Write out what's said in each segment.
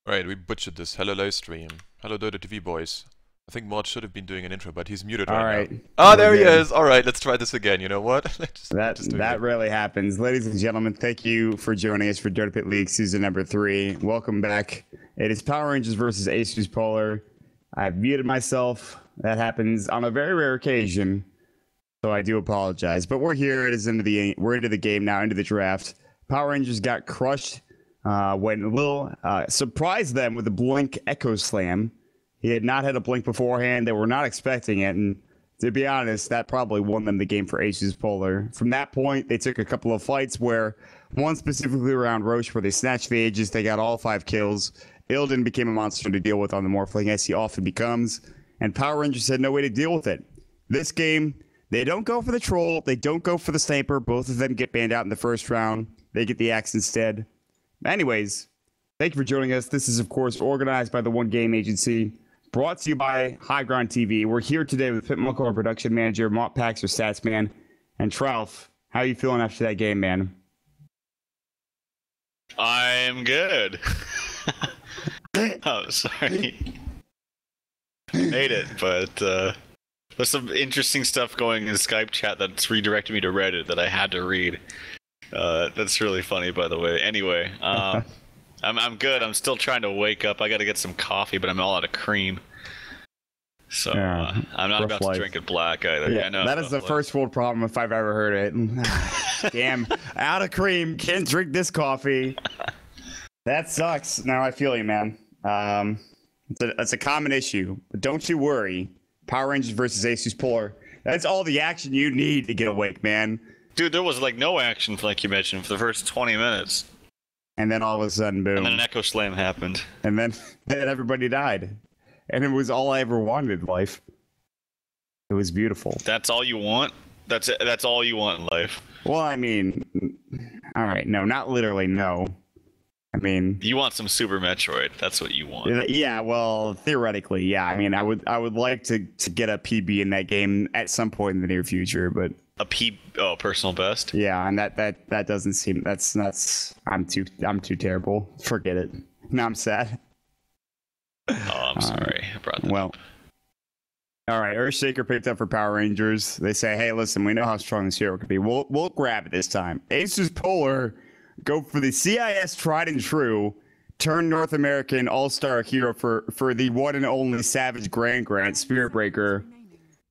Right, we butchered this. Hello, live stream. Hello, Dota TV boys. I think Mod should have been doing an intro, but he's muted right now. Ah, there he is! Alright, let's try this again. You know what? That rarely happens. Ladies and gentlemen, thank you for joining us for Dota Pit League Season number 3. Welcome back. It is Power Rangers versus ASUS.Polar. I've muted myself. That happens on a very rare occasion, so I do apologize. But we're here. It is we're into the game now, into the draft. Power Rangers got crushed. When Lil surprised them with a Blink Echo Slam. He had not had a Blink beforehand. They were not expecting it. And to be honest, that probably won them the game for ASUS.Polar. From that point, they took a couple of fights where one specifically around Roche where they snatched the Aegis. They got all 5 kills. Ilden became a monster to deal with on the Morphling as he often becomes. And Power Rangers had no way to deal with it. This game, they don't go for the Troll. They don't go for the Sniper. Both of them get banned out in the first round. They get the Axe instead. Anyways, thank you for joining us. This is, of course, organized by the One Game Agency, brought to you by HighGroundTV. We're here today with Pitmuckle, our production manager, Montpax, our stats man, and Trouf. How are you feeling after that game, man? I'm good. Oh, sorry. Made it, but there's some interesting stuff going in Skype chat that's redirected me to Reddit that I had to read. That's really funny, by the way. Anyway, I'm good. I'm still trying to wake up. I got to get some coffee, but I'm all out of cream. So I'm not about to drink it black either. Yeah, that is the first world problem if I've ever heard it. Damn, out of cream, can't drink this coffee. That sucks. Now I feel you, man. It's a common issue, but don't you worry. Power Rangers versus ASUS.Polar. That's all the action you need to get awake, man. Dude, there was like no action, like you mentioned, for the first 20 minutes. And then all of a sudden, boom. And then an Echo Slam happened. And then everybody died. And it was all I ever wanted in life. It was beautiful. That's all you want? That's all you want in life? Well, I mean, all right, no, not literally, no. I mean, you want some Super Metroid. That's what you want. Yeah, well, theoretically, yeah. I mean, I would like to get a PB in that game at some point in the near future, but a personal best. Yeah, and that doesn't seem that's I'm too terrible. Forget it. Now I'm sad. Oh, I'm sorry. I brought that up. All right. Earthshaker picked up for Power Rangers. They say, hey, listen, we know how strong this hero could be. We'll grab it this time. ASUS.Polar go for the CIS tried and true, turn North American all-star hero for the one and only Savage Grant Spirit Breaker.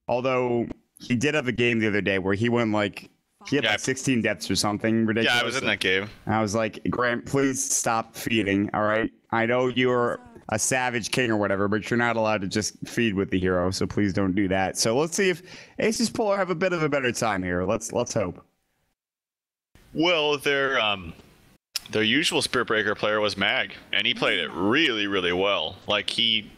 Although he did have a game the other day where he went like, he had like 16 deaths or something ridiculous. Yeah, I was in that game. I was like, Grant, please stop feeding, all right? I know you're a Savage King or whatever, but you're not allowed to just feed with the hero, so please don't do that. So let's see if ASUS.Polar have a bit of a better time here. Let's hope. Well, their usual Spirit Breaker player was Mag, and he played it really, really well. Like he,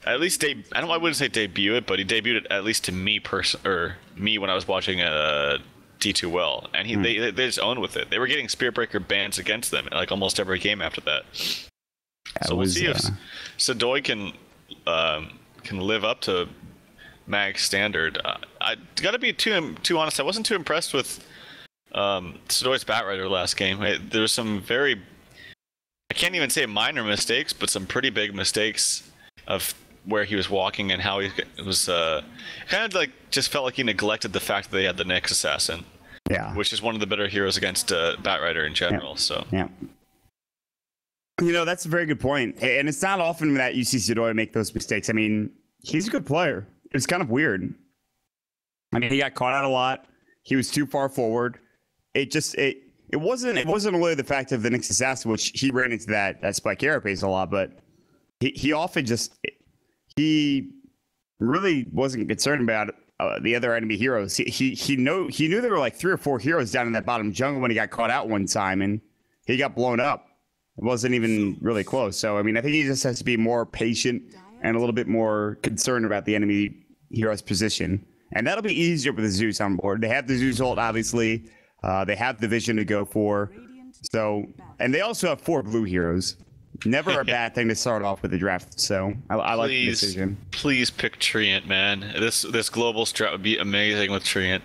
at least I wouldn't say debut it, but he debuted it at least to me when I was watching D2 well, and they just owned with it. They were getting Spirit Breaker bans against them like almost every game after that. So we'll see if Sadoy can live up to Mag's standard. I gotta be too honest. I wasn't too impressed with Sadoy's Batrider last game. There's some very, I can't even say minor mistakes, but some pretty big mistakes of where he was walking and how he was kind of like just felt like he neglected the fact that they had the Nyx Assassin. Yeah. Which is one of the better heroes against Batrider in general. Yeah. So. Yeah. You know, that's a very good point. And it's not often that you see Sadoy make those mistakes. I mean, he's a good player. It's kind of weird. I mean, he got caught out a lot. He was too far forward. It wasn't really the fact of the Nyx Assassin, which he ran into that spike carapace a lot, but he often he really wasn't concerned about the other enemy heroes. He knew there were like 3 or 4 heroes down in that bottom jungle when he got caught out one time, and he got blown up. It wasn't even really close. So I mean, I think he just has to be more patient and a little bit more concerned about the enemy hero's position, and that'll be easier with the Zeus on board. They have the Zeus ult, obviously. They have the vision to go for. So, and they also have 4 blue heroes. Never a bad thing to start off with the draft. So I like the decision. Please pick Treant, man. This global strat would be amazing with Treant.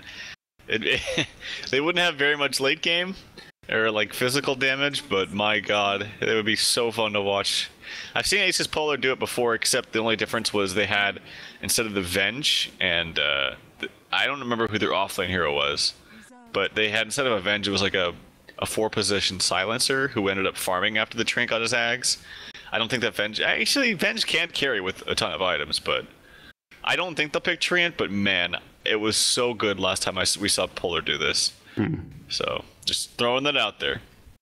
They wouldn't have very much late game, or like physical damage, but my god, it would be so fun to watch. I've seen ASUS.Polar do it before, except the only difference was they had, instead of the Venge, and I don't remember who their offlane hero was, but they had, instead of a Venge, it was like a 4-position silencer who ended up farming after the Trink on his Ags. I don't think that Venge, actually Venge can't carry with a ton of items, but I don't think they'll pick Treant, but man, it was so good last time we saw Polar do this. So, just throwing that out there.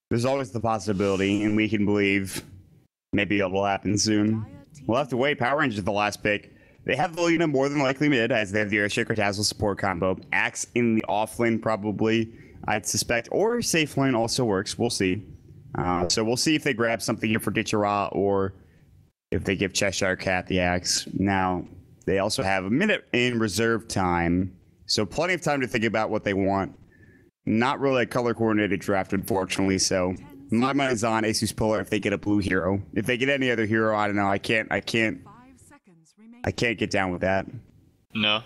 There's always the possibility, and we can believe maybe it will happen soon. We'll have to wait. Power Rangers the last pick. They have the Lena more than likely mid, as they have the Earthshaker Dazzle support combo. Axe in the off lane probably, I'd suspect, or safe lane also works. We'll see. So we'll see if they grab something here for Ditchera, or if they give Cheshire Cat the Axe. Now, they also have a minute in reserve time, so plenty of time to think about what they want. Not really a color-coordinated draft, unfortunately, so my mind is on ASUS.Polar if they get a blue hero. If they get any other hero, I don't know. I can't get down with that. No?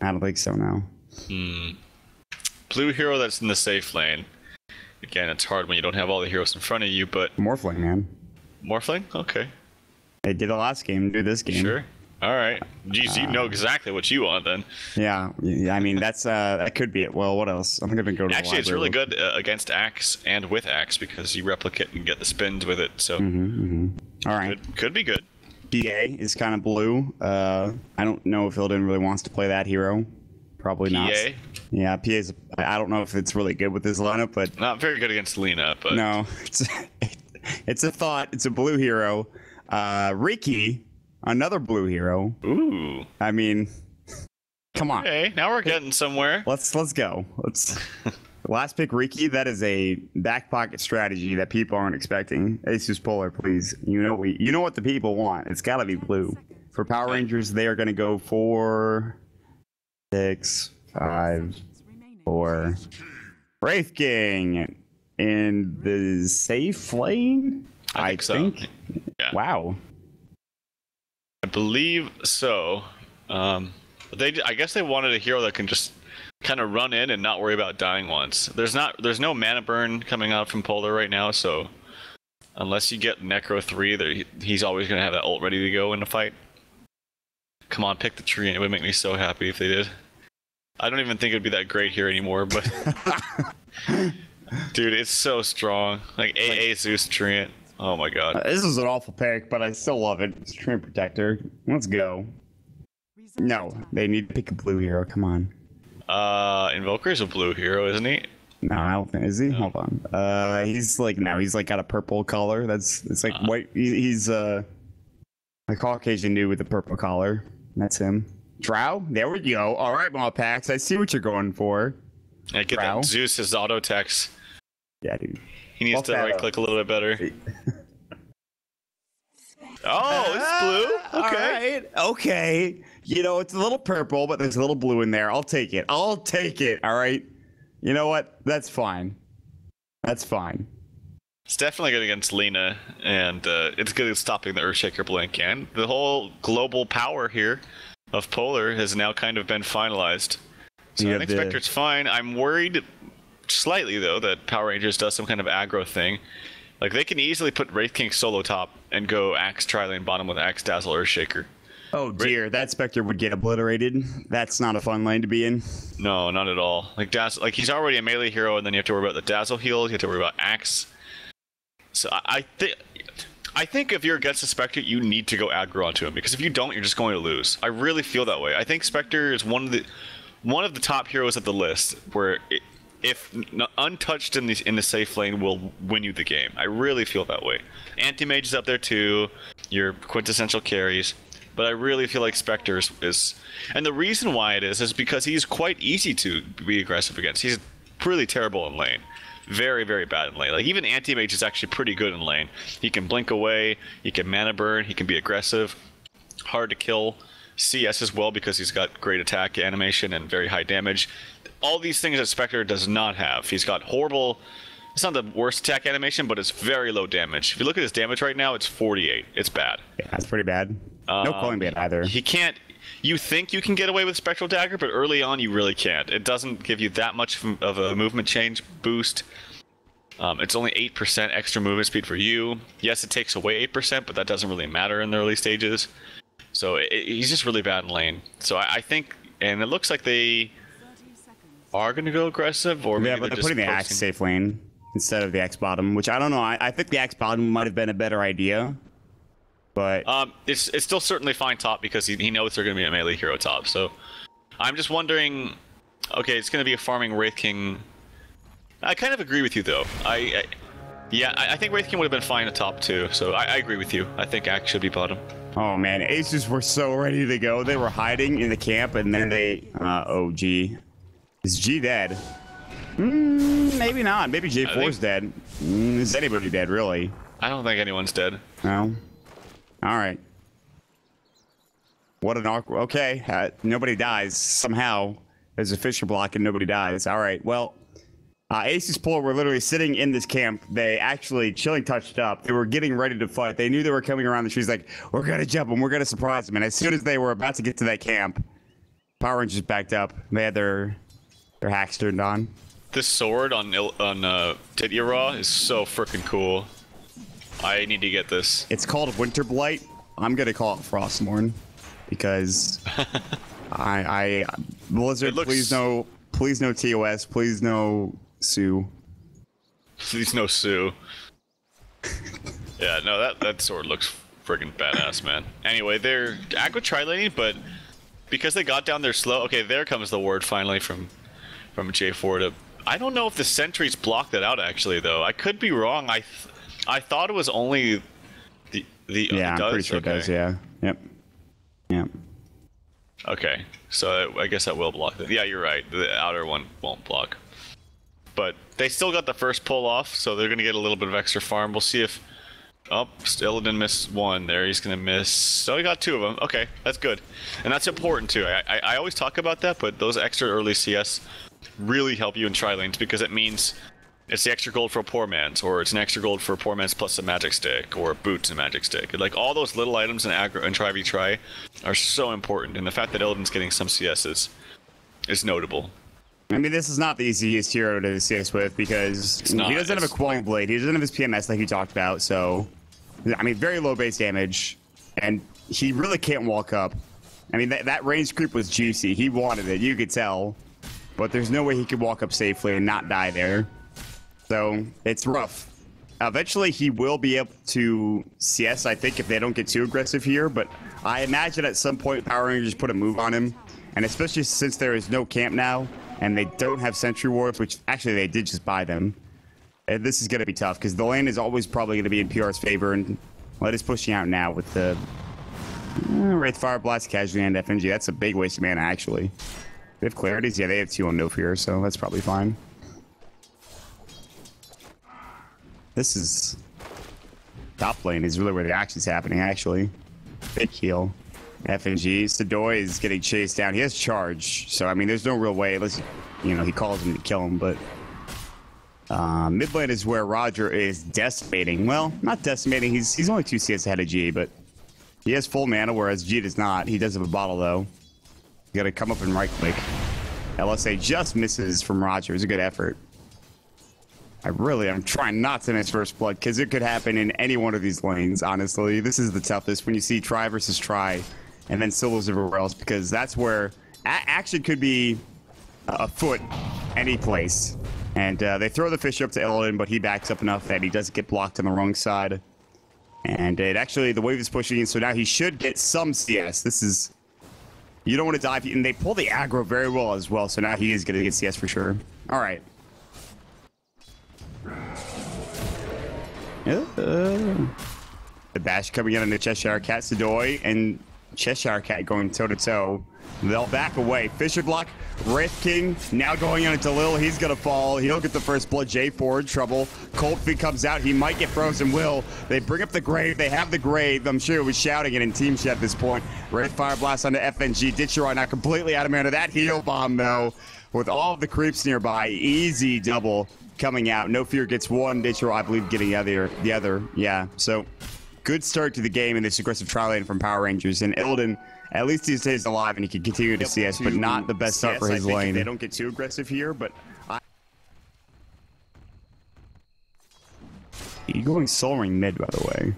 I don't think so, no. Blue hero that's in the safe lane. Again, it's hard when you don't have all the heroes in front of you, but... Morphling, man. Morphling? Okay. They did the last game, do this game. Sure. Alright. Geez, you know exactly what you want, then. Yeah, I mean, that's that could be it. Well, what else? I'm going to go to actually, it's really good against Axe and with Axe, because you replicate and get the spins with it, so... All right. Could be good. PA is kind of blue. I don't know if Ilden really wants to play that hero. Probably not. PA? Yeah, PA's... I don't know if it's really good with this lineup, but... Not very good against Lena, but... No, it's a thought. It's a blue hero. Riki, another blue hero. Ooh. I mean, come on. Okay, now we're getting somewhere. Let's go. Last pick, Riki. That is a back pocket strategy that people aren't expecting. ASUS.Polar, please. You know what the people want. It's got to be blue. For Power Rangers, they are going to go 4, 6, 5, 4. Wraith King in the safe lane. I think so. Yeah. Wow. I believe so. I guess they wanted a hero that can just kind of run in and not worry about dying once. There's no mana burn coming out from Polar right now, so unless you get Necro 3, he's always going to have that ult ready to go in the fight. Come on, pick the tree, and it would make me so happy if they did. I don't even think it'd be that great here anymore, but dude, it's so strong. Like AA Zeus Treant. Oh my god. This is an awful pick, but I still love it. It's Treant Protector. Let's go. No, they need to pick a blue hero. Come on. Invoker's a blue hero, isn't he? No, I don't think. Is he? No. Hold on. He's like got a purple collar. It's like white. He's a Caucasian dude with a purple collar. That's him. Drow? There we go. All right, Mawpax. I see what you're going for. I get Drow. that Zeus' auto text. Yeah, dude. He needs to right click a little bit better. Oh, it's blue. Okay. All right. Okay. You know, it's a little purple, but there's a little blue in there. I'll take it. All right. You know what? That's fine. It's definitely good against Lena, and it's good at stopping the Earthshaker blink. And the whole global power here of Polar has now kind of been finalized. So I think Spectre's fine. I'm worried slightly, though, that Power Rangers does some kind of aggro thing. Like, they can easily put Wraith King solo top and go Axe tri-lane bottom with Axe Dazzle Earthshaker. Oh dear, that Spectre would get obliterated. That's not a fun lane to be in. No, not at all. Like, Dazzle, like, he's already a melee hero, and then you have to worry about the Dazzle heals, you have to worry about Axe. So I think if you're against a Spectre, you need to go aggro onto him, because if you don't, you're just going to lose. I really feel that way. I think Spectre is one of the top heroes of the list, where if untouched in the safe lane, will win you the game. I really feel that way. Anti-Mage is up there too, your quintessential carries, but I really feel like Spectre is... And the reason why it is because he's quite easy to be aggressive against. He's really terrible in lane. Very, very bad in lane. Like, even Anti-Mage is actually pretty good in lane. He can blink away, he can mana burn, he can be aggressive, hard to kill. CS as well, because he's got great attack animation and very high damage. All these things that Spectre does not have. He's got horrible... It's not the worst attack animation, but it's very low damage. If you look at his damage right now, it's 48. It's bad. Yeah, that's pretty bad. No calling bait either. He can't... You think you can get away with Spectral Dagger, but early on you really can't. It doesn't give you that much of a movement change boost. It's only 8% extra movement speed for you. Yes, it takes away 8%, but that doesn't really matter in the early stages. So he's just really bad in lane. So I think, and it looks like they are going to go aggressive, or maybe but they're putting the Axe safe lane instead of the Axe bottom, which I don't know. I think the Axe bottom might have been a better idea, but it's still certainly fine top because he knows they're going to be a melee hero top. So I'm just wondering. Okay, it's going to be a farming Wraith King. I kind of agree with you though. I think Wraith King would have been fine at top too. So I agree with you. I think Axe should be bottom. Oh man, ASUS were so ready to go. They were hiding in the camp, and then they. Oh G, is G dead? Maybe not. Maybe J4's dead. Is anybody dead really? I don't think anyone's dead. No. All right. What an awkward. Okay, nobody dies somehow. There's a Fisher block and nobody dies. All right. Well. ASUS.Polar were literally sitting in this camp. They actually chilling touched up. They were getting ready to fight. They knew they were coming around the trees like, we're going to jump them. We're going to surprise them. And as soon as they were about to get to that camp, Power Rangers backed up. They had their hacks turned on. This sword on Tityara is so freaking cool. I need to get this. It's called Winter Blight. I'm going to call it Frostmourne because Blizzard, please no TOS. Please no Sue. Please no Sue. Yeah, no, that sword looks friggin' badass, man. Anyway, they're aggro tri-laning, but because they got down there slow. Okay, there comes the word finally from J4 to. I don't know if the sentries blocked that out actually, though. I could be wrong. I thought it was only the yeah, I'm pretty sure it does. Yeah. Yep. Yep. Okay, so I guess that will block it. Yeah, you're right. The outer one won't block. But they still got the first pull off, so they're going to get a little bit of extra farm. We'll see if... Oh, still didn't miss one there. He's going to miss... So he got two of them. Okay, that's good. And that's important, too. I always talk about that, but those extra early CS really help you in tri-lanes because it means it's the extra gold for a poor man's, or it's an extra gold for a poor man's plus a magic stick, or boots and magic stick. Like, all those little items in aggro and tri-v-tri are so important, and the fact that Illidan's getting some CS is notable. I mean, this is not the easiest hero to CS with because he doesn't have a Quelling Blade. He doesn't have his PMS like you talked about, so... I mean, very low base damage, and he really can't walk up. I mean, that range creep was juicy. He wanted it, you could tell. But there's no way he could walk up safely and not die there. So, it's rough. Eventually, he will be able to CS, I think, if they don't get too aggressive here, but I imagine at some point Power Rangers put a move on him, and especially since there is no camp now, and they don't have sentry wards, which actually they did just buy them. And this is going to be tough, because the lane is always probably going to be in PR's favor, and Light is pushing out now with the Wraith Fire Blast, Casualty, and FNG. That's a big waste of mana, actually. They have Clarities? Yeah, they have 2 on No Fear, so that's probably fine. This is... Top lane is really where the action's happening, actually. Big heal. FNG. Sadoy is getting chased down. He has charge, so, I mean, there's no real way, unless, you know, he calls him to kill him, but... mid lane is where Roger is decimating. Well, not decimating. He's only 2 CS ahead of G, but he has full mana, whereas G does not. He does have a bottle, though. You gotta come up and right-click. LSA just misses from Roger. It's a good effort. I'm trying not to miss first blood, because it could happen in any one of these lanes, honestly. This is the toughest, when you see try versus try, and then solos everywhere else, because that's where action could be afoot any place. And they throw the fish up to Illidan, but he backs up enough that he doesn't get blocked on the wrong side. And it actually, the wave is pushing in, so now he should get some CS. This is... You don't want to dive, and they pull the aggro very well as well, so now he is going to get CS for sure. All right. The bash coming in on the Cheshire Cat, Sadoy, and Cheshire Cat going toe-to-toe. They'll back away. Fisher block, Wraith King now going on into Lil. He's going to fall. He'll get the first blood. J4 in trouble. Cold Feet comes out. He might get frozen. Will. They bring up the grave. They have the grave. I'm sure it was shouting it in team chat at this point. Wraith Fire Blast onto FNG. Ditcheron now completely out of mana. That heal bomb, though, with all of the creeps nearby. Easy double coming out. No Fear gets one. Ditcheron, I believe, getting the other. Yeah, so good start to the game in this aggressive trial lane from Power Rangers. And Illidan, at least he stays alive and he can continue to CS, but not the best start for his lane. They don't get too aggressive here, but you going Soul Ring mid, by the way?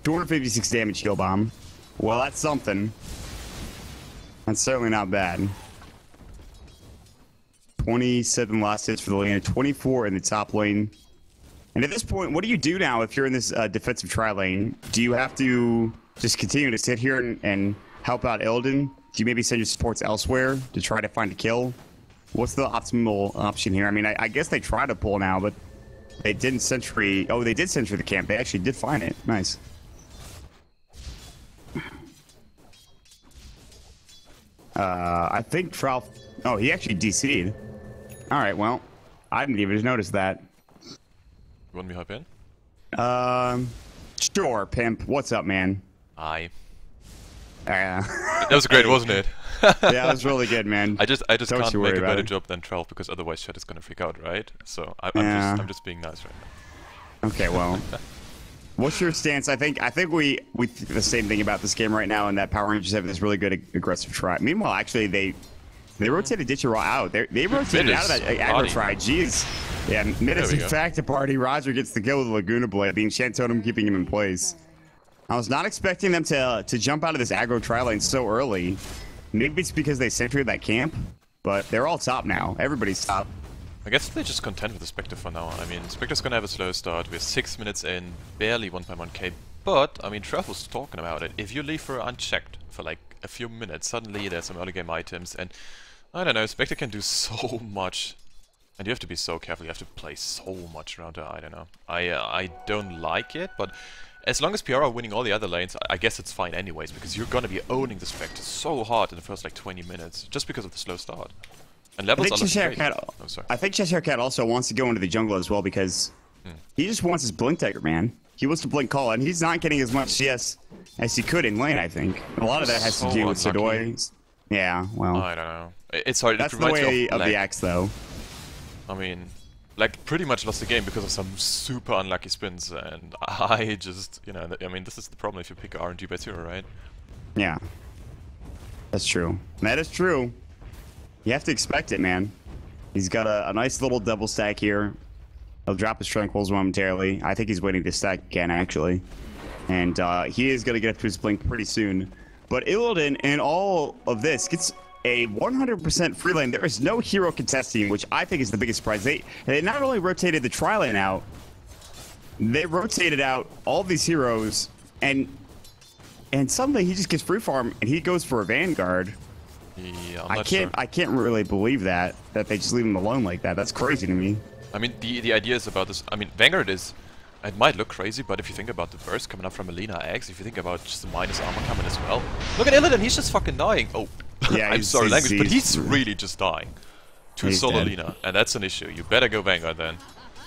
256 damage heal bomb. Well, that's something. That's certainly not bad. 27 last hits for the lane, 24 in the top lane. And at this point, what do you do now if you're in this defensive tri lane? Do you have to just continue to sit here and help out Illidan? Do you maybe send your supports elsewhere to try to find a kill? What's the optimal option here? I mean, I guess they tried to pull now, but they didn't sentry. Oh, they did sentry the camp. They actually did find it. Nice. I think Trout. Oh, he actually DC'd. All right, well, I didn't even notice that. You want me to hop in? Sure, pimp. What's up, man? Aye. That was great, wasn't it? Yeah, that was really good, man. I just can't make a better job than 12 because otherwise Chat is gonna freak out, right? So I'm just being nice right now. Okay, well, what's your stance? I think we think the same thing about this game right now, and that Power Rangers have this really good aggressive try. Meanwhile, actually, they rotated Ditcher out. They rotated out of that aggro try. Jeez. Yeah, mid is in fact a party. Roger gets the kill with the Laguna Blade. The Enchant Totem keeping him in place. I was not expecting them to jump out of this aggro tri lane so early. Maybe it's because they sentryed that camp, but they're all top now. Everybody's top. I guess they're just content with the Spectre for now. I mean, Spectre's gonna have a slow start. We're 6 minutes in, barely 1.1k. But, I mean, Trev was talking about it. If you leave her unchecked for like a few minutes, suddenly there's some early game items, and I don't know, Spectre can do so much. And you have to be so careful, you have to play so much around her, I don't know. I don't like it, but as long as PR are winning all the other lanes, I guess it's fine anyways, because you're gonna be owning the Spectre so hard in the first like 20 minutes, just because of the slow start. And levels I think Cheshire Cat also wants to go into the jungle as well, because he just wants his Blink Dagger, man. He wants to Blink Call, and he's not getting as much CS as he could in lane, I think. A lot of that has to do with Sidoi. Yeah, well. I don't know. It's hard. That's the way of the axe, though. I mean, like, pretty much lost the game because of some super unlucky spins, and I just, you know, I mean, this is the problem if you pick RNG by 0, right? Yeah. That's true. That is true. You have to expect it, man. He's got a nice little double stack here. He'll drop his Tranquils momentarily. I think he's waiting to stack again, actually. And he is going to get up to his Blink pretty soon. But Illidan, in all of this, gets a 100% free lane. There is no hero contesting, which I think is the biggest surprise. They not only rotated the tri lane out, they rotated out all these heroes, and suddenly he just gets free farm and he goes for a Vanguard. Yeah, I can't really believe that they just leave him alone like that. That's crazy to me. I mean, the idea is about this. I mean, Vanguard is. It might look crazy, but if you think about the burst coming up from Melina X, if you think about just the minus armor coming as well. Look at Illidan, he's just fucking dying. Oh, yeah, I'm sorry language, but he's really just dying to a solo Lina, and that's an issue. You better go Vanguard then.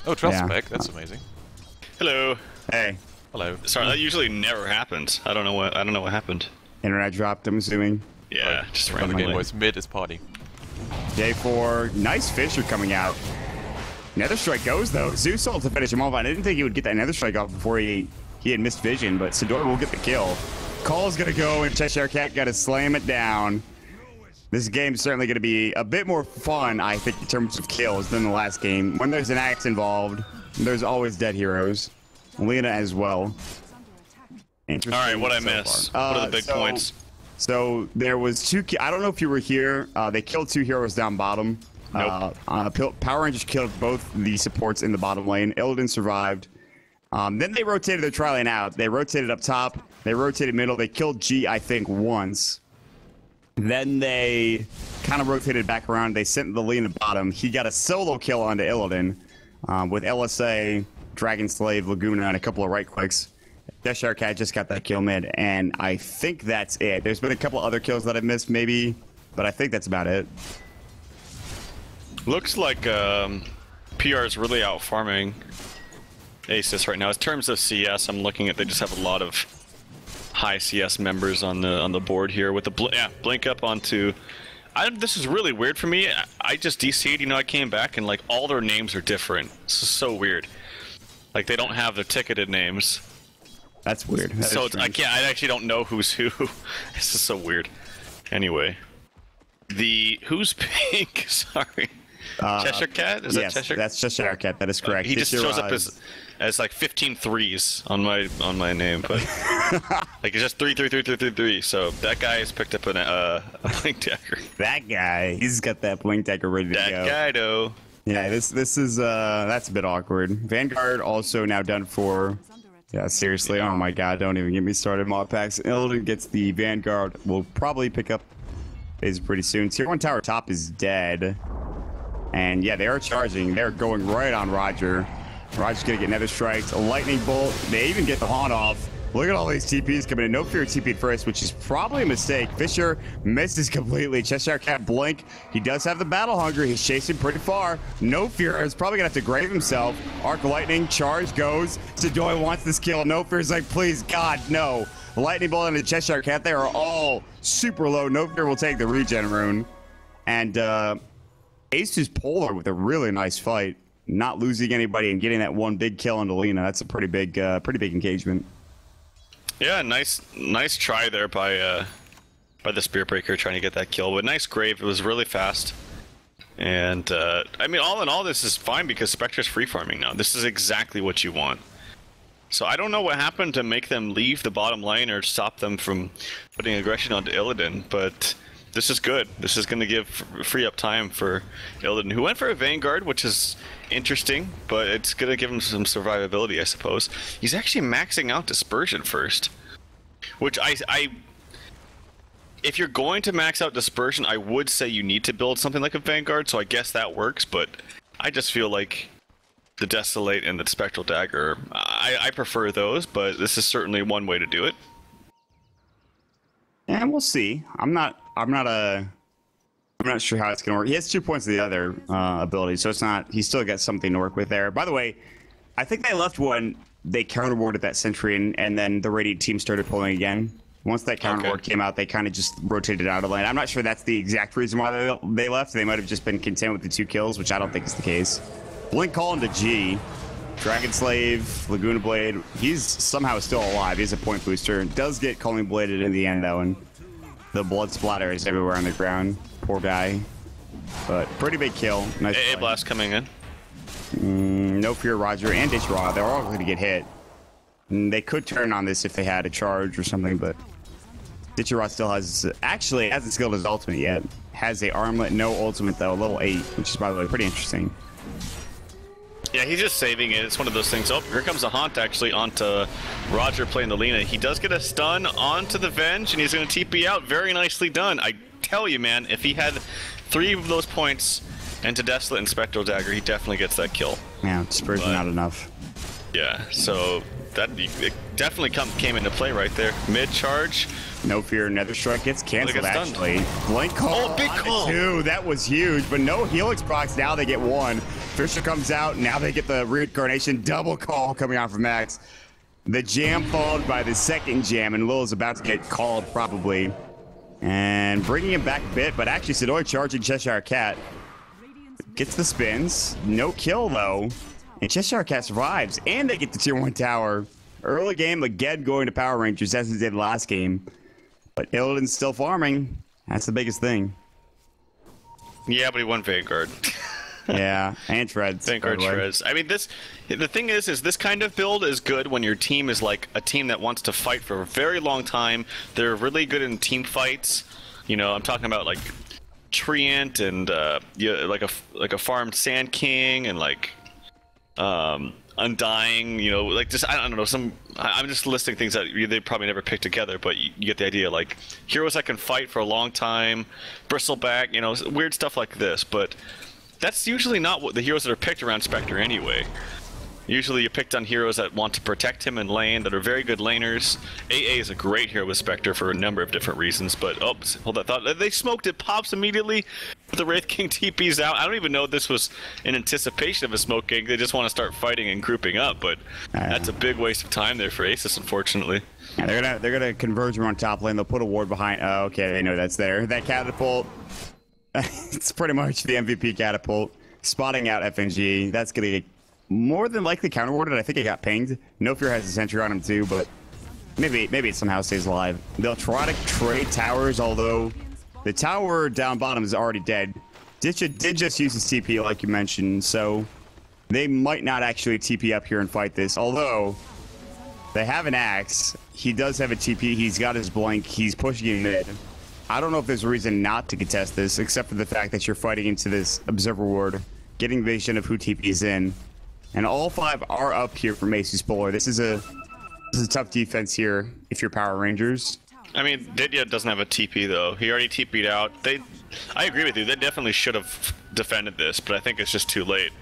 Oh, Trust's back, that's amazing. Hello. Hey. Hello. Sorry, that usually never happens. I don't know what happened. Internet dropped, I'm assuming. Yeah, just ran the game boys. Mid is party. J4, nice Fisher coming out. Nether Strike goes though. Zeus ult to finish him off. I didn't think he would get that Nether Strike off before he had missed vision, but Sidor will get the kill. Call's gonna go and Cheshire Cat gotta slam it down. This game's certainly gonna be a bit more fun, I think, in terms of kills than the last game. When there's an axe involved, there's always dead heroes. Lena as well. Alright, what I miss? What are the big points? So there was two. I don't know if you were here. They killed 2 heroes down bottom. Nope. Power Rangers killed both the supports in the bottom lane. Illidan survived. Then they rotated their tri lane out. They rotated up top. They rotated middle. They killed G, I think, once. Then they kind of rotated back around. They sent the lead in the bottom. He got a solo kill onto Illidan with LSA, Dragon Slave, Laguna, and a couple of right clicks. Cheshire Cat just got that kill mid, and I think that's it. There's been a couple other kills that I've missed, maybe, but I think that's about it. Looks like PR is really out farming ASUS right now. In terms of CS, I'm looking at they just have a lot of high CS members on the board here with the blink up onto. This is really weird for me. I just DC'd, you know, I came back and like all their names are different. This is so weird. Like they don't have their ticketed names. That's weird. So I actually don't know who's who. This is so weird. Anyway, who's pink? Sorry. Cheshire Cat? Is yes, that Cheshire? that's Cheshire Cat. That is correct. He just shows up as like 15 threes on my name, but like it's just 3. So that guy has picked up a blink dagger. That guy, he's got that blink dagger ready to go. That guy, though. Yeah, this is that's a bit awkward. Vanguard also now done for. Yeah, seriously. Oh my God, don't even get me started. Mod packs. Illidan gets the Vanguard. We'll probably pick up phase pretty soon. Tier 1 tower top is dead. And yeah, they are charging. They're going right on Roger. Roger's gonna get nether strikes, a lightning bolt. They even get the haunt off. Look at all these TPs coming in. No Fear TP'd first, which is probably a mistake. Fisher misses completely. Cheshire Cat blink. He does have the battle hunger. He's chasing pretty far. No Fear is probably gonna have to grave himself. Arc Lightning, charge goes. Sadoy wants this kill. No Fear is like, please, God, no. Lightning bolt and the Cheshire Cat, they are all super low. No Fear will take the regen rune. And ASUS.Polar with a really nice fight. Not losing anybody and getting that one big kill into Lina. That's a pretty big engagement. Yeah, nice try there by the Spear Breaker trying to get that kill. But nice grave. It was really fast. And I mean, all in all, this is fine because Spectre's free farming now. This is exactly what you want. So I don't know what happened to make them leave the bottom lane or stop them from putting aggression onto Illidan, but this is good. This is going to give free up time for Illidan, who went for a Vanguard, which is interesting, but it's going to give him some survivability, I suppose. He's actually maxing out Dispersion first, which if you're going to max out Dispersion, I would say you need to build something like a Vanguard, so I guess that works, but I just feel like the Desolate and the Spectral Dagger, I prefer those, but this is certainly one way to do it. And we'll see. I'm not sure how it's gonna work. He has 2 points of the other ability, so it's not. He's still got something to work with there. By the way, I think they left when they counterwarded that sentry, and then the Radiant team started pulling again. Once that counterward came out, they kind of just rotated out of lane. I'm not sure that's the exact reason why they left. They might have just been content with the 2 kills, which I don't think is the case. Blink call into G. Dragon Slave, Laguna Blade. He's somehow still alive. He's a point booster. Does get Calling Bladed in the end, though, and the blood splatter is everywhere on the ground. Poor guy. But pretty big kill. Nice AA Blast coming in. No Fear Roger and Ditch Raw. They're all going to get hit. And they could turn on this if they had a charge or something, but Ditch Raw still actually hasn't skilled his ultimate yet. Has a armlet, no ultimate though, level 8, which is by the way pretty interesting. Yeah, he's just saving it. It's one of those things. Oh, here comes a Haunt actually onto Roger playing the Lina. He does get a stun onto the Venge, and he's going to TP out. Very nicely done. I tell you, man, if he had 3 of those points into Desolate and Spectral Dagger, he definitely gets that kill. Yeah, Dispersion not enough. Yeah, so it definitely came into play right there. Mid-charge. No Fear, Nether Strike gets canceled, actually. Blink call. Oh, big call. 2. That was huge, but no Helix procs. Now they get 1. Fisher comes out. Now they get the Reincarnation. Double call coming out from Max. The jam followed by the second jam, and Lil is about to get called, probably. And bringing him back a bit, but actually Sadoy charging Cheshire Cat. Gets the spins. No kill, though. And Cheshire Cat survives, and they get the Tier 1 tower. Early game, again going to Power Rangers, as they did last game. But Illidan's still farming. That's the biggest thing. Yeah, but he won Vanguard. Yeah, and Shreds. Vanguard Shreds. I mean, the thing is this kind of build is good when your team is like a team that wants to fight for a very long time. They're really good in team fights. You know, I'm talking about like Treant and like a farmed Sand King and like Undying, you know, like just I don't know, I'm just listing things that they probably never picked together, but you get the idea. Like heroes that can fight for a long time, Bristleback, you know, weird stuff like this. But that's usually not what the heroes that are picked around Spectre anyway. Usually you picked on heroes that want to protect him in lane, that are very good laners. AA is a great hero with Spectre for a number of different reasons, but oh, hold that thought. They smoked it, pops immediately. The Wraith King TP's out. I don't even know if this was in anticipation of a smoke gang. They just want to start fighting and grouping up, but that's a big waste of time there for ASUS, unfortunately. Yeah, they're gonna converge around top lane. They'll put a ward behind. Oh, okay, they know that's there. That catapult. It's pretty much the MVP catapult. Spotting out FNG. That's gonna get more than likely counterwarded. I think it got pinged. No Fear has a sentry on him too, but maybe it somehow stays alive. They'll try to trade towers, although the tower down bottom is already dead. Ditcha did just use his TP, like you mentioned, so they might not actually TP up here and fight this. Although they have an axe, he does have a TP. He's got his blink. He's pushing in mid. I don't know if there's a reason not to contest this, except for the fact that you're fighting into this observer ward, getting vision of who TP's in, and all 5 are up here from ASUS.Polar. This is a tough defense here if you're Power Rangers. I mean, Didya doesn't have a TP though. He already TP'd out. I agree with you. They definitely should have defended this, but I think it's just too late.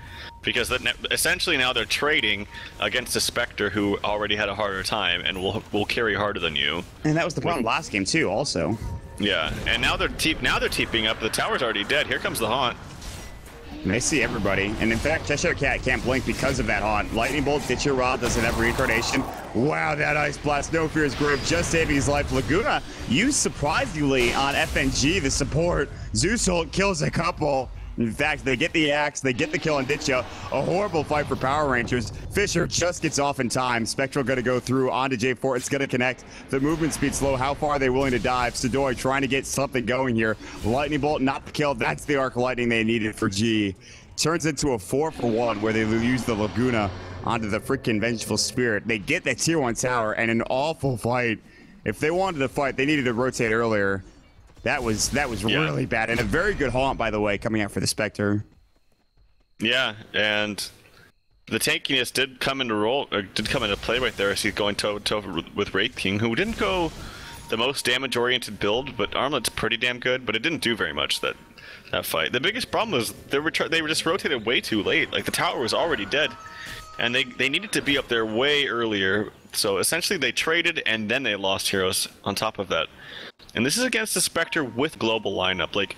Because essentially now they're trading against a Spectre who already had a harder time and will carry harder than you. And that was the problem last game too, also. Yeah, and now they're TPing up. The tower's already dead. Here comes the Haunt. And they see everybody. And in fact, Cheshire Cat can't blink because of that Haunt. Lightning Bolt, Ditcher Rod doesn't have reincarnation. Wow, that Ice Blast, no fears grip, just saving his life. Laguna used surprisingly on FNG, the support. Zeus Ult kills a couple. In fact, they get the axe, they get the kill on Ditcha. A horrible fight for Power Rangers. Fisher just gets off in time. Spectral gonna go through onto J4. It's gonna connect. The movement speed's low. How far are they willing to dive? Sidoi trying to get something going here. Lightning Bolt, not the kill. That's the arc lightning they needed for G. Turns into a 4-for-1 where they use the Laguna onto the freaking Vengeful Spirit. They get that tier 1 tower and an awful fight. If they wanted to fight, they needed to rotate earlier. That was really bad, and a very good Haunt, by the way, coming out for the Spectre. Yeah, and the tankiness did come into play right there as he's going toe-to-toe with Wraith King, who didn't go the most damage-oriented build, but Armlet's pretty damn good, but it didn't do very much that fight. The biggest problem was they were just rotated way too late. Like, the tower was already dead, and they needed to be up there way earlier. So essentially they traded, and then they lost heroes on top of that. And this is against the Spectre with global lineup. Like,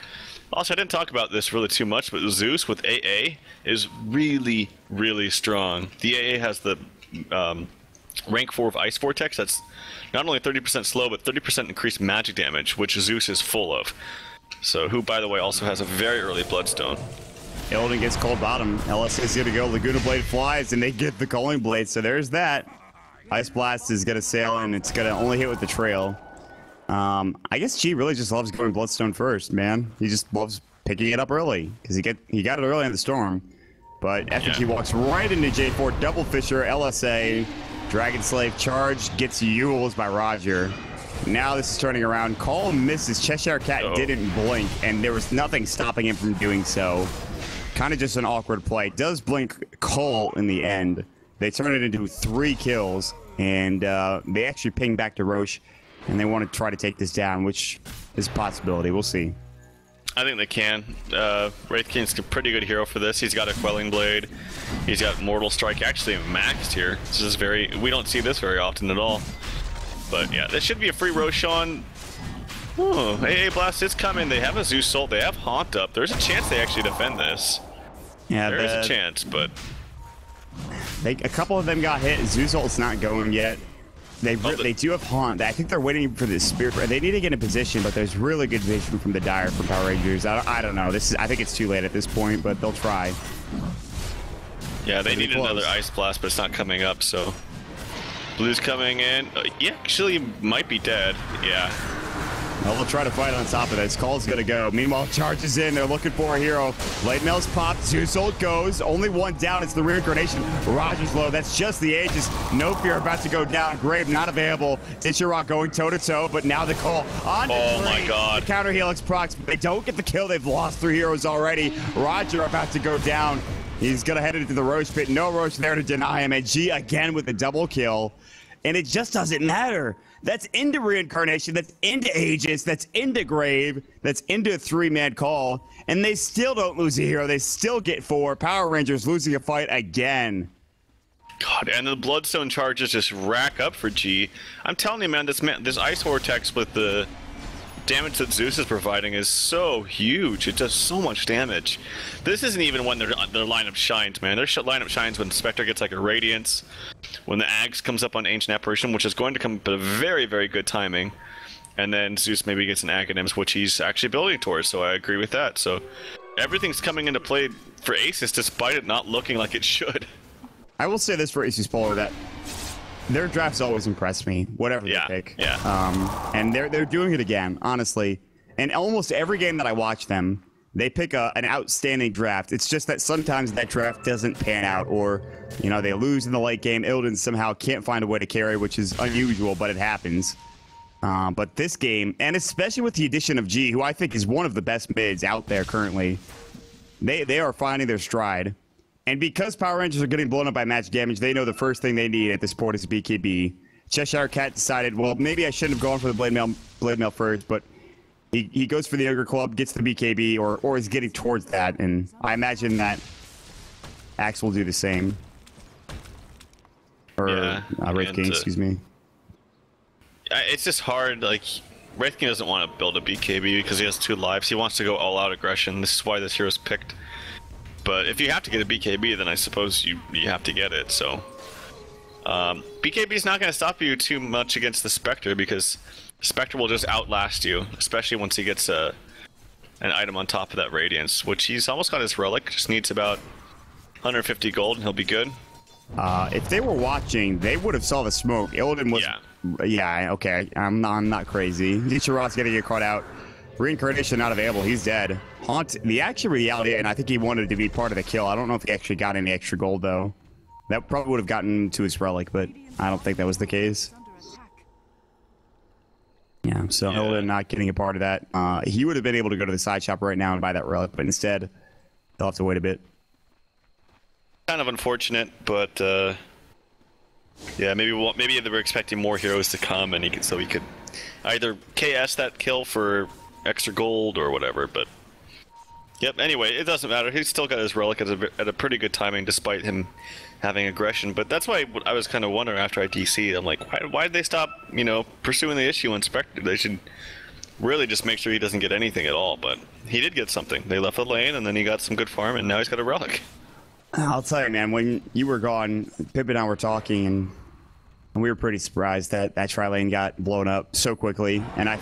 also, I didn't talk about this really too much, but Zeus with AA is really, really strong. The AA has the rank 4 of Ice Vortex. That's not only 30% slow, but 30% increased magic damage, which Zeus is full of. So, who, by the way, also has a very early Bloodstone. Illidan gets cold bottom. LS is going to go. Laguna Blade flies, and they get the Culling Blade. So there's that. Ice Blast is going to sail, and it's going to only hit with the trail. I guess G really just loves going Bloodstone first, man. He just loves picking it up early because he got it early in the storm. But FNG walks right into J4, double Fisher, LSA, Dragon Slave charge, gets Yules by Roger. Now this is turning around. Call misses. Cheshire Cat didn't blink, and there was nothing stopping him from doing so. Kind of just an awkward play. Does blink Cole in the end. They turn it into 3 kills, and they actually ping back to Roche. And they want to try to take this down, which is a possibility. We'll see. I think they can. Wraith King's a pretty good hero for this. He's got a Quelling Blade. He's got Mortal Strike actually maxed here. This is we don't see this very often at all. But yeah, this should be a free Roshan. Oh, AA Blast is coming. They have a Zeus Ult. They have Haunt up. There's a chance they actually defend this. Yeah, there is a chance, but a couple of them got hit. Zeus Ult's not going yet. They do have Haunt. I think they're waiting for the Spirit. They need to get in position, but there's really good vision from the Dire from Power Rangers. I don't know. I think it's too late at this point, but they'll try. Yeah, they need another Ice Blast, but it's not coming up, so... Blue's coming in. He actually might be dead. Yeah. Well, they'll try to fight on top of this. Call's gonna go. Meanwhile, charges in. They're looking for a hero. Light Mail's popped. Zeus Ult goes. Only one down. It's the reincarnation. Roger's low. That's just the Aegis. No Fear about to go down. Grave not available. Ditcher Rock going toe-to-toe, but now the call on my God. The counter Helix procs, but they don't get the kill. They've lost 3 heroes already. Roger about to go down. He's gonna head into the Roche pit. No Roche there to deny him. And G again with the double kill. And it just doesn't matter. That's into reincarnation, that's into Aegis, that's into Grave, that's into a 3-man call, and they still don't lose a hero. They still get 4. Power Rangers losing a fight again. God, and the Bloodstone charges just rack up for G. I'm telling you, man, this Ice Vortex with the damage that Zeus is providing is so huge. It does so much damage. This isn't even when their lineup shines, man. Their lineup shines when Spectre gets like a Radiance, when the Ags comes up on Ancient Apparition, which is going to come at a very, very good timing, and then Zeus maybe gets an Aghanim's, which he's actually building towards, so I agree with that. So everything's coming into play for ASUS despite it not looking like it should. I will say this for ASUS.Polar, that their drafts always impress me, whatever they pick. Yeah. And they're doing it again, honestly. And almost every game that I watch them, they pick an outstanding draft. It's just that sometimes that draft doesn't pan out, or they lose in the late game. Illidan somehow can't find a way to carry, which is unusual, but it happens. But this game, and especially with the addition of G, who I think is one of the best mids out there currently, they are finding their stride. And because Power Rangers are getting blown up by match damage, they know the first thing they need at this point is BKB. Cheshire Cat decided, well, maybe I shouldn't have gone for the Blade Mail first, but he goes for the Ogre Club, gets the BKB, or is getting towards that, and I imagine that Axe will do the same. Or Wraith King, excuse me. It's just hard, like, Wraith King doesn't want to build a BKB because he has 2 lives. He wants to go all-out aggression. This is why this hero's picked. But if you have to get a BKB, then I suppose you have to get it, so... BKB is not going to stop you too much against the Spectre, because Spectre will just outlast you, especially once he gets an item on top of that Radiance, which he's almost got his Relic, just needs about 150 gold and he'll be good. If they were watching, they would have saw the smoke. Illidan was... Yeah, okay, I'm not crazy. Ichiro's going to get caught out. Reincarnation not available, he's dead. Haunt, the actual reality, and I think he wanted to be part of the kill. I don't know if he actually got any extra gold, though. That probably would have gotten to his Relic, but I don't think that was the case. Yeah, so Illidan not getting a part of that. He would have been able to go to the side shop right now and buy that Relic, but instead, they'll have to wait a bit. Kind of unfortunate, but yeah, maybe they were expecting more heroes to come, and he could either KS that kill for extra gold or whatever, but yep, anyway, it doesn't matter. He's still got his Relic at a pretty good timing despite him having aggression, but that's why I was kind of wondering after I DC'd, I'm like, why did they stop, pursuing the issue on Spectre? They should really just make sure he doesn't get anything at all, but he did get something. They left the lane, and then he got some good farm, and now he's got a Relic. I'll tell you, man, when you were gone, Pip and I were talking, and we were pretty surprised that that tri-lane got blown up so quickly, and I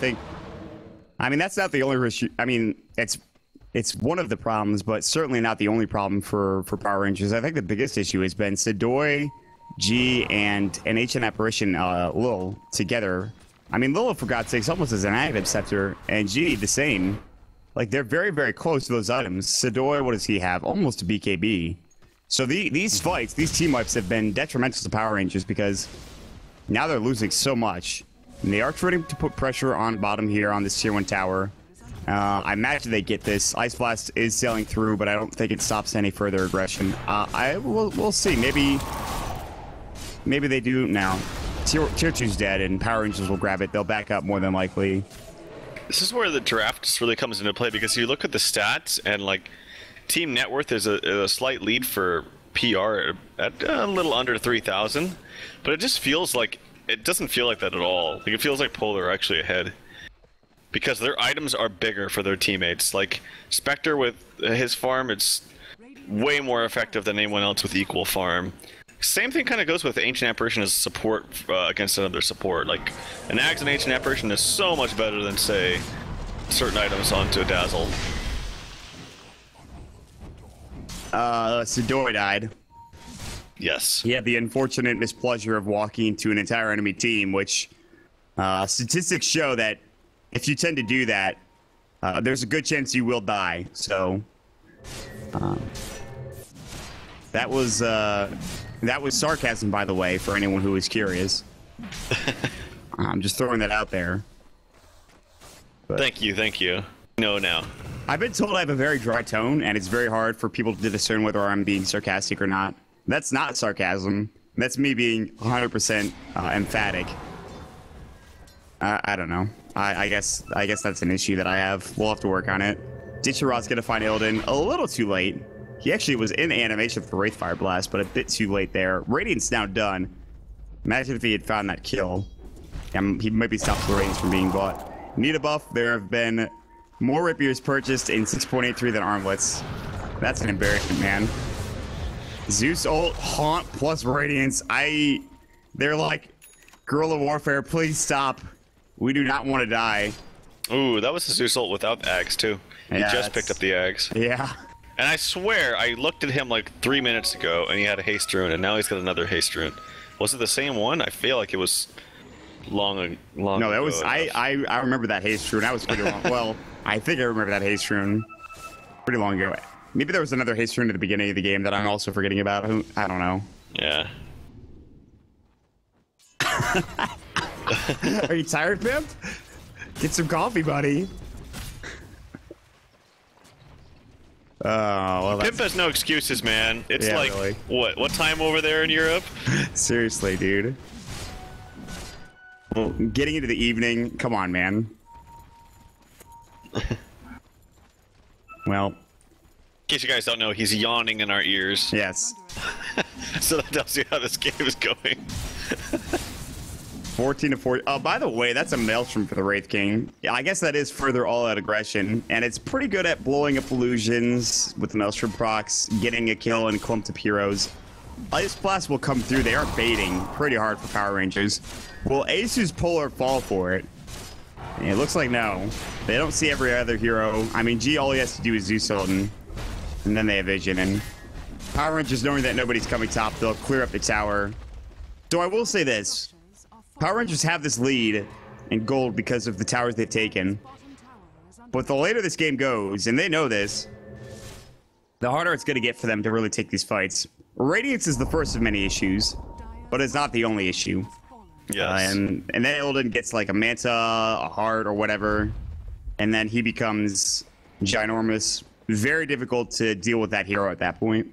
mean, that's not the only issue. I mean, it's one of the problems, but certainly not the only problem for Power Rangers. I think the biggest issue has been Sidoi, G, and Ancient Apparition, Lil, together. I mean, Lil, for God's sakes, almost as an active scepter, and G, the same. Like, they're very, very close to those items. Sidoi, what does he have? Almost a BKB. So these fights, these team wipes have been detrimental to Power Rangers because now they're losing so much. And they are trying to put pressure on bottom here on this tier 1 tower. I imagine they get this. Ice Blast is sailing through, but I don't think it stops any further aggression. We'll see. Maybe they do now. Tier 2's dead, and Power Rangers will grab it. They'll back up more than likely. This is where the draft just really comes into play, because you look at the stats, and like Team Net Worth is a slight lead for PR at a little under 3,000, but it just feels like it doesn't feel like that at all. Like, it feels like Polar are actually ahead, because their items are bigger for their teammates. Like Spectre with his farm, it's way more effective than anyone else with equal farm. Same thing kind of goes with Ancient Apparition as support against another support. Like, an Axe and Ancient Apparition is so much better than, say, certain items onto a Dazzle. Sidoi died. Yes. He had the unfortunate mispleasure of walking into an entire enemy team, which statistics show that if you tend to do that, there's a good chance you will die. So that was sarcasm, by the way, for anyone who is curious. I'm just throwing that out there. But thank you. No, now. I've been told I have a very dry tone, and it's very hard for people to discern whether I'm being sarcastic or not. That's not sarcasm. That's me being 100% emphatic. I don't know. I guess that's an issue that I have. We'll have to work on it. Ditcharod's gonna find Illidan a little too late. He actually was in animation for Wraithfire Blast, but a bit too late there. Radiant's now done. Imagine if he had found that kill. He might be stopped the Radiance from being bought. Need a buff. There have been more Rapiers purchased in 6.83 than armlets. That's an embarrassment, man. Zeus ult, Haunt plus Radiance. They're like, guerrilla warfare, please stop. We do not want to die. Ooh, that was the Zeus ult without the Axe too. He just picked up the Axe. Yeah. And I swear, I looked at him like 3 minutes ago, and he had a haste rune, and now he's got another haste rune. Was it the same one? I feel like it was long No, that ago. was I remember that haste rune. That was pretty long. Well, I think I remember that haste rune. pretty long ago. Maybe there was another haste rune at the beginning of the game that I'm also forgetting about. I don't know. Yeah. Are you tired, Pimp? Get some coffee, buddy. Oh, well, Pimp has no excuses, man. It's Yeah, like, really. what time over there in Europe? seriously, dude. Well, getting into the evening. Come on, man. Well, In case you guys don't know, he's yawning in our ears. yes. So that tells you how this game is going. 14 to 40. Oh, by the way, that's a Maelstrom for the Wraith King. Yeah, I guess that is further all-out aggression, and it's pretty good at blowing up illusions with the Maelstrom procs, getting a kill and clumped up heroes. Ice Blast will come through. They are baiting pretty hard for Power Rangers. Will ASUS.Polar fall for it? It looks like no. They don't see every other hero. I mean, G, all he has to do is Zeus Sultan, and then they have Vision. And Power Rangers, knowing that nobody's coming top, they'll clear up the tower. So I will say this. Power Rangers have this lead in gold because of the towers they've taken. But the later this game goes, and they know this, the harder it's going to get for them to really take these fights. Radiance is the first of many issues, but it's not the only issue. Yes. And then Illidan gets like a Manta, a Heart, or whatever, and then he becomes ginormous. Very difficult to deal with that hero at that point.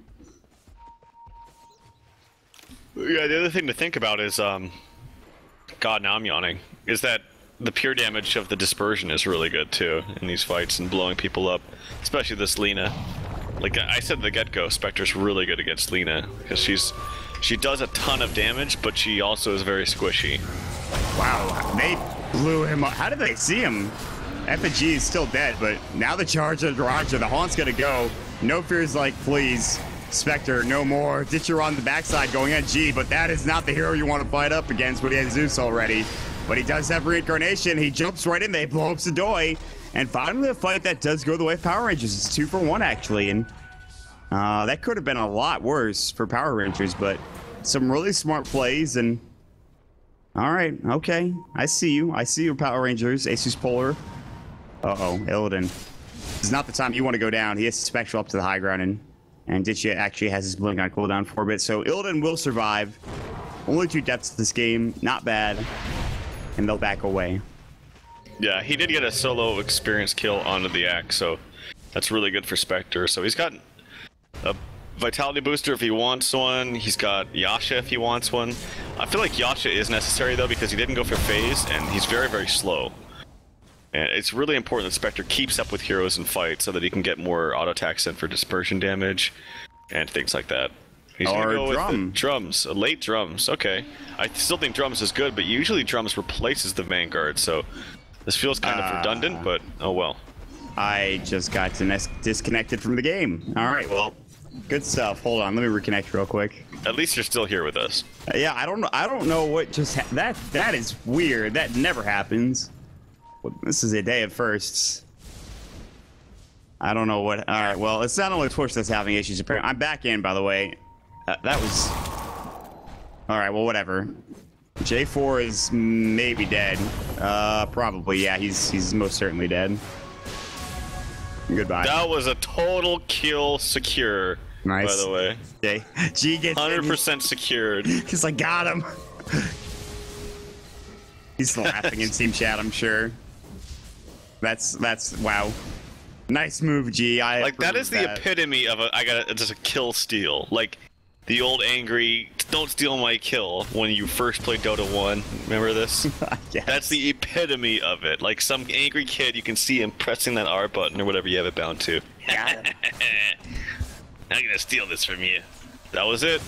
Yeah, the other thing to think about is, God, now I'm yawning, is that the pure damage of the dispersion is really good too in these fights and blowing people up, especially this Lena. Like I said at the get-go, Spectre's really good against Lena because she does a ton of damage, but she also is very squishy. Wow, they blew him up. How did they see him? F&G is still dead, but now the charge of Roger, the Haunt's gonna go. No Fear's like, please, Spectre, no more. Ditcher on the backside going at G, but that is not the hero you want to fight up against when he has Zeus already. But he does have Reincarnation. He jumps right in, they blow up Sadoy. And finally a fight that does go the way of Power Rangers. It's 2 for 1 actually, and that could have been a lot worse for Power Rangers, but some really smart plays and all right, okay. I see you, Power Rangers, ASUS.Polar. Uh-oh, Illidan. This is not the time you want to go down. He has to Spectral up to the high ground, and Ditcha actually has his blink on cooldown for a bit, so Illidan will survive. Only 2 deaths this game, not bad, and they'll back away. Yeah, he did get a solo experience kill onto the axe, so that's really good for Spectre. So he's got a Vitality booster if he wants one. He's got Yasha if he wants one. I feel like Yasha is necessary though because he didn't go for phase and he's very, very slow. And it's really important that Spectre keeps up with heroes in fights so that he can get more auto attacks in for dispersion damage and things like that. He's gonna go with the drums, late drums. Okay, I still think drums is good, but usually drums replaces the Vanguard, so this feels kind of redundant. But oh well. I just got disconnected from the game. All right, well. Good stuff. Hold on, let me reconnect real quick. At least you're still here with us. Yeah, I don't know what just that is weird. That never happens. Well, this is a day of firsts. I don't know what. All right, well, it's not only Twitch that's having issues. Apparently, I'm back in, by the way. That was. All right, well, whatever. J4 is maybe dead. Probably, yeah. He's most certainly dead. Goodbye. That was a total kill secure. Nice. By the way. Okay. G gets 100% secured. He's like, got him. He's laughing in team chat, I'm sure. That's wow. Nice move, G. Like that is the epitome of just a kill steal. Like the old angry, don't steal my kill when you first played Dota 1. Remember this? Yes. That's the epitome of it. Like some angry kid, you can see him pressing that R button or whatever you have it bound to. I'm gonna steal this from you. That was it.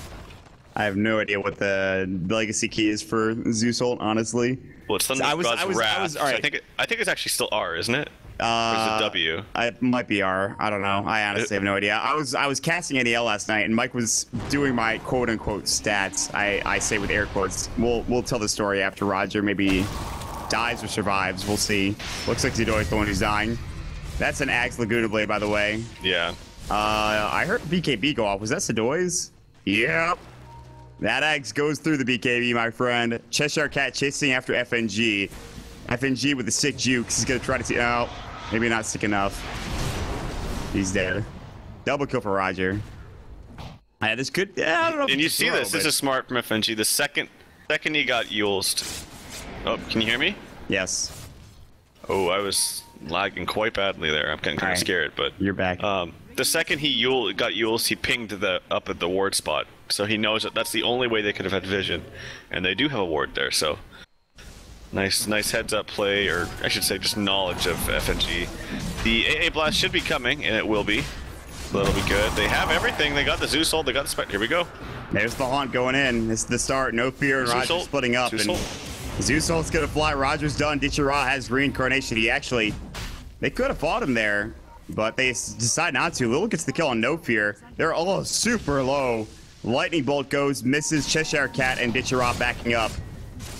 I have no idea what the legacy key is for Zeus ult, honestly. Well, it's Thunder God's Wrath. All right. I think it's actually still R, isn't it? Or is it W? It might be R. I don't know. I honestly have no idea. I was casting NEL last night, and Mike was doing my quote-unquote stats. I say with air quotes. We'll tell the story after Roger maybe dies or survives. We'll see. Looks like Zidoy is the one who's dying. That's an Axe Laguna Blade, by the way. Yeah. I heard BKB go off. Was that Zidoy's? Yep. That Axe goes through the BKB, my friend. Cheshire Cat chasing after FNG. FNG with the sick jukes. He's going to try to see... Oh, maybe not sick enough. He's dead. Double kill for Roger. Yeah, this could. I don't know. And you see throw, this. This is smart from FNG. The second he got Yulesed. Oh, can you hear me? Yes. Oh, I was lagging quite badly there. I'm kind of scared, but you're back. The second he got Yulesed, he pinged up at the ward spot, so he knows that that's the only way they could have had vision, and they do have a ward there. So nice heads up play, or I should say, just knowledge of FNG. The AA blast should be coming, and it will be. That'll be good. They have everything. They got the Zeus ult. They got the Spectre. Here we go. There's the haunt going in. This is the start. No fear, and Roger splitting up. Zeus and Zeus ult's gonna fly. Roger's done. Ditchera has reincarnation. They could have fought him there, but they decide not to. Lil gets the kill on No Fear. They're all super low. Lightning Bolt goes, misses Cheshire Cat, and Ditchera backing up.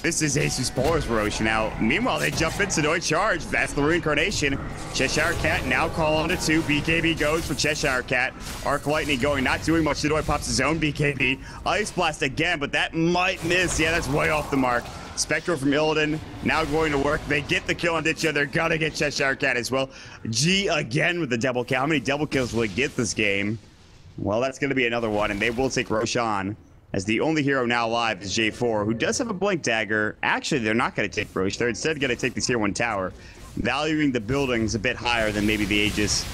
This is ASUS.Polar's Roche. Now, meanwhile, they jump in, Sidoi charge. That's the reincarnation. Cheshire Cat now call onto 2. BKB goes for Cheshire Cat. Arc Lightning going, not doing much. Sidoi pops his own BKB. Ice Blast again, but that might miss. Yeah, that's way off the mark. Spectral from Illidan now going to work. They get the kill on Ditcha. They're gonna get Cheshire Cat as well. G again with the double kill. How many double kills will he get this game? Well, that's gonna be another one, and they will take Roshan. As the only hero now alive is J4, who does have a Blink Dagger. Actually, they're not going to take Roche. They're instead going to take the Tier 1 tower, valuing the buildings a bit higher than maybe the Aegis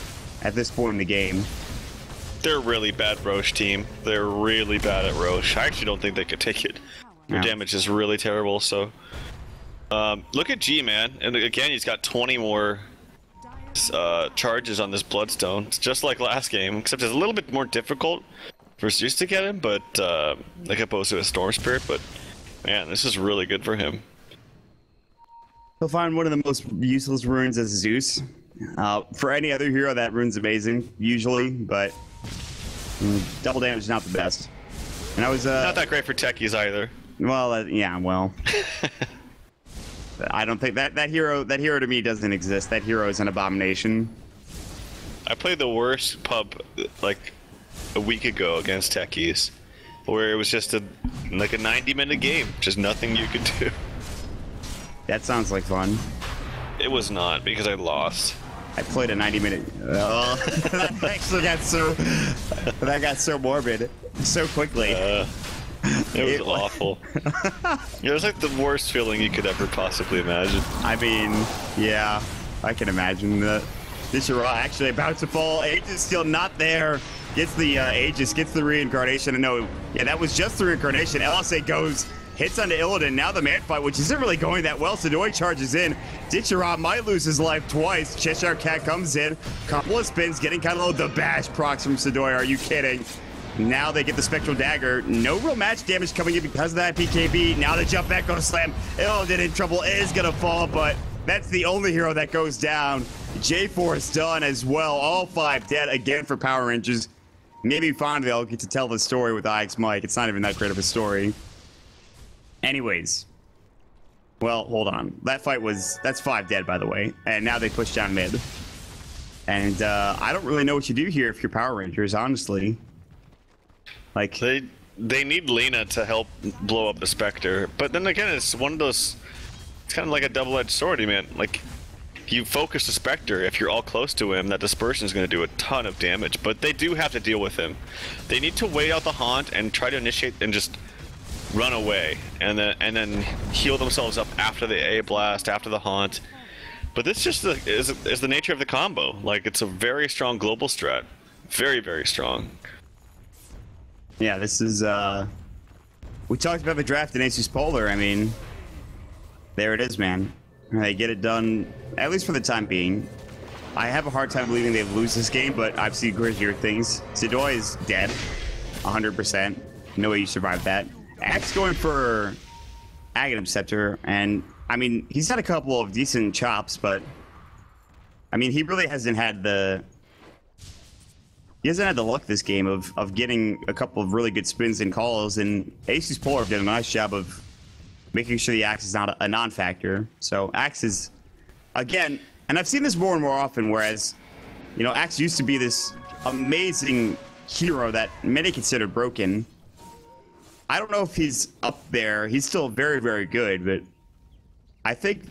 at this point in the game. They're really bad Roche team. They're really bad at Roche. I actually don't think they could take it. Their damage is really terrible, so... look at G, man. And again, he's got 20 more charges on this Bloodstone. It's just like last game, except it's a little bit more difficult for Zeus to get him, but like opposed to a Storm Spirit, but man, this is really good for him. He'll find one of the most useless runes as Zeus. For any other hero, that rune's amazing, usually, but double damage is not the best. And I was not that great for techies either. Well, yeah, well. I don't think that hero to me doesn't exist. That hero is an abomination. I played the worst pub like a week ago against techies, where it was just like a 90-minute game, just nothing you could do. That sounds like fun. It was not, because I lost. I played a 90-minute. Oh, that actually got so morbid so quickly. It was awful. It was like the worst feeling you could ever possibly imagine. I mean, yeah, I can imagine that. This is actually about to fall. Aegis still not there. Gets the Aegis, gets the reincarnation. And no, yeah, that was just the reincarnation. LSA goes, hits onto Illidan. Now the man fight, which isn't really going that well. Sidoi charges in. Ditchera might lose his life twice. Cheshire Cat comes in. Couple of spins, getting kind of low. The bash procs from Sidoi. Are you kidding? Now they get the Spectral Dagger. No real match damage coming in because of that PKB. Now the jump back, go to slam. Illidan in trouble, is going to fall, but that's the only hero that goes down. J4 is done as well. All 5 dead again for Power Rangers. Maybe finally I'll get to tell the story with IX Mike. It's not even that great of a story. Anyways. Well, hold on. That fight that's 5 dead, by the way. And now they push down mid. And I don't really know what you do here if you're Power Rangers, honestly. Like they need Lena to help blow up the Spectre. But then again, it's one of those, it's kind of like a double-edged sword, man. Like, you focus the Spectre, if you're all close to him, that dispersion is going to do a ton of damage. But they do have to deal with him. They need to wait out the haunt and try to initiate and just run away, and then heal themselves up after the A blast, after the haunt. But this just is the nature of the combo. Like, it's a very strong global strat, very, very strong. Yeah, this is we talked about the draft in ASUS.Polar. I mean, there it is, man. They get it done, at least for the time being. I have a hard time believing they lose this game, but I've seen grittier things. Sidoi is dead, 100%. No way you survive that. Axe going for Aghanim Scepter, and I mean, he's had a couple of decent chops, but I mean, he really hasn't had the luck this game of getting a couple of really good spins and calls, and ASUS.Polar did a nice job of making sure the Axe is not a non-factor. So Axe is, again, and I've seen this more and more often, whereas, you know, Axe used to be this amazing hero that many considered broken. I don't know if he's up there. He's still very, very good, but I think,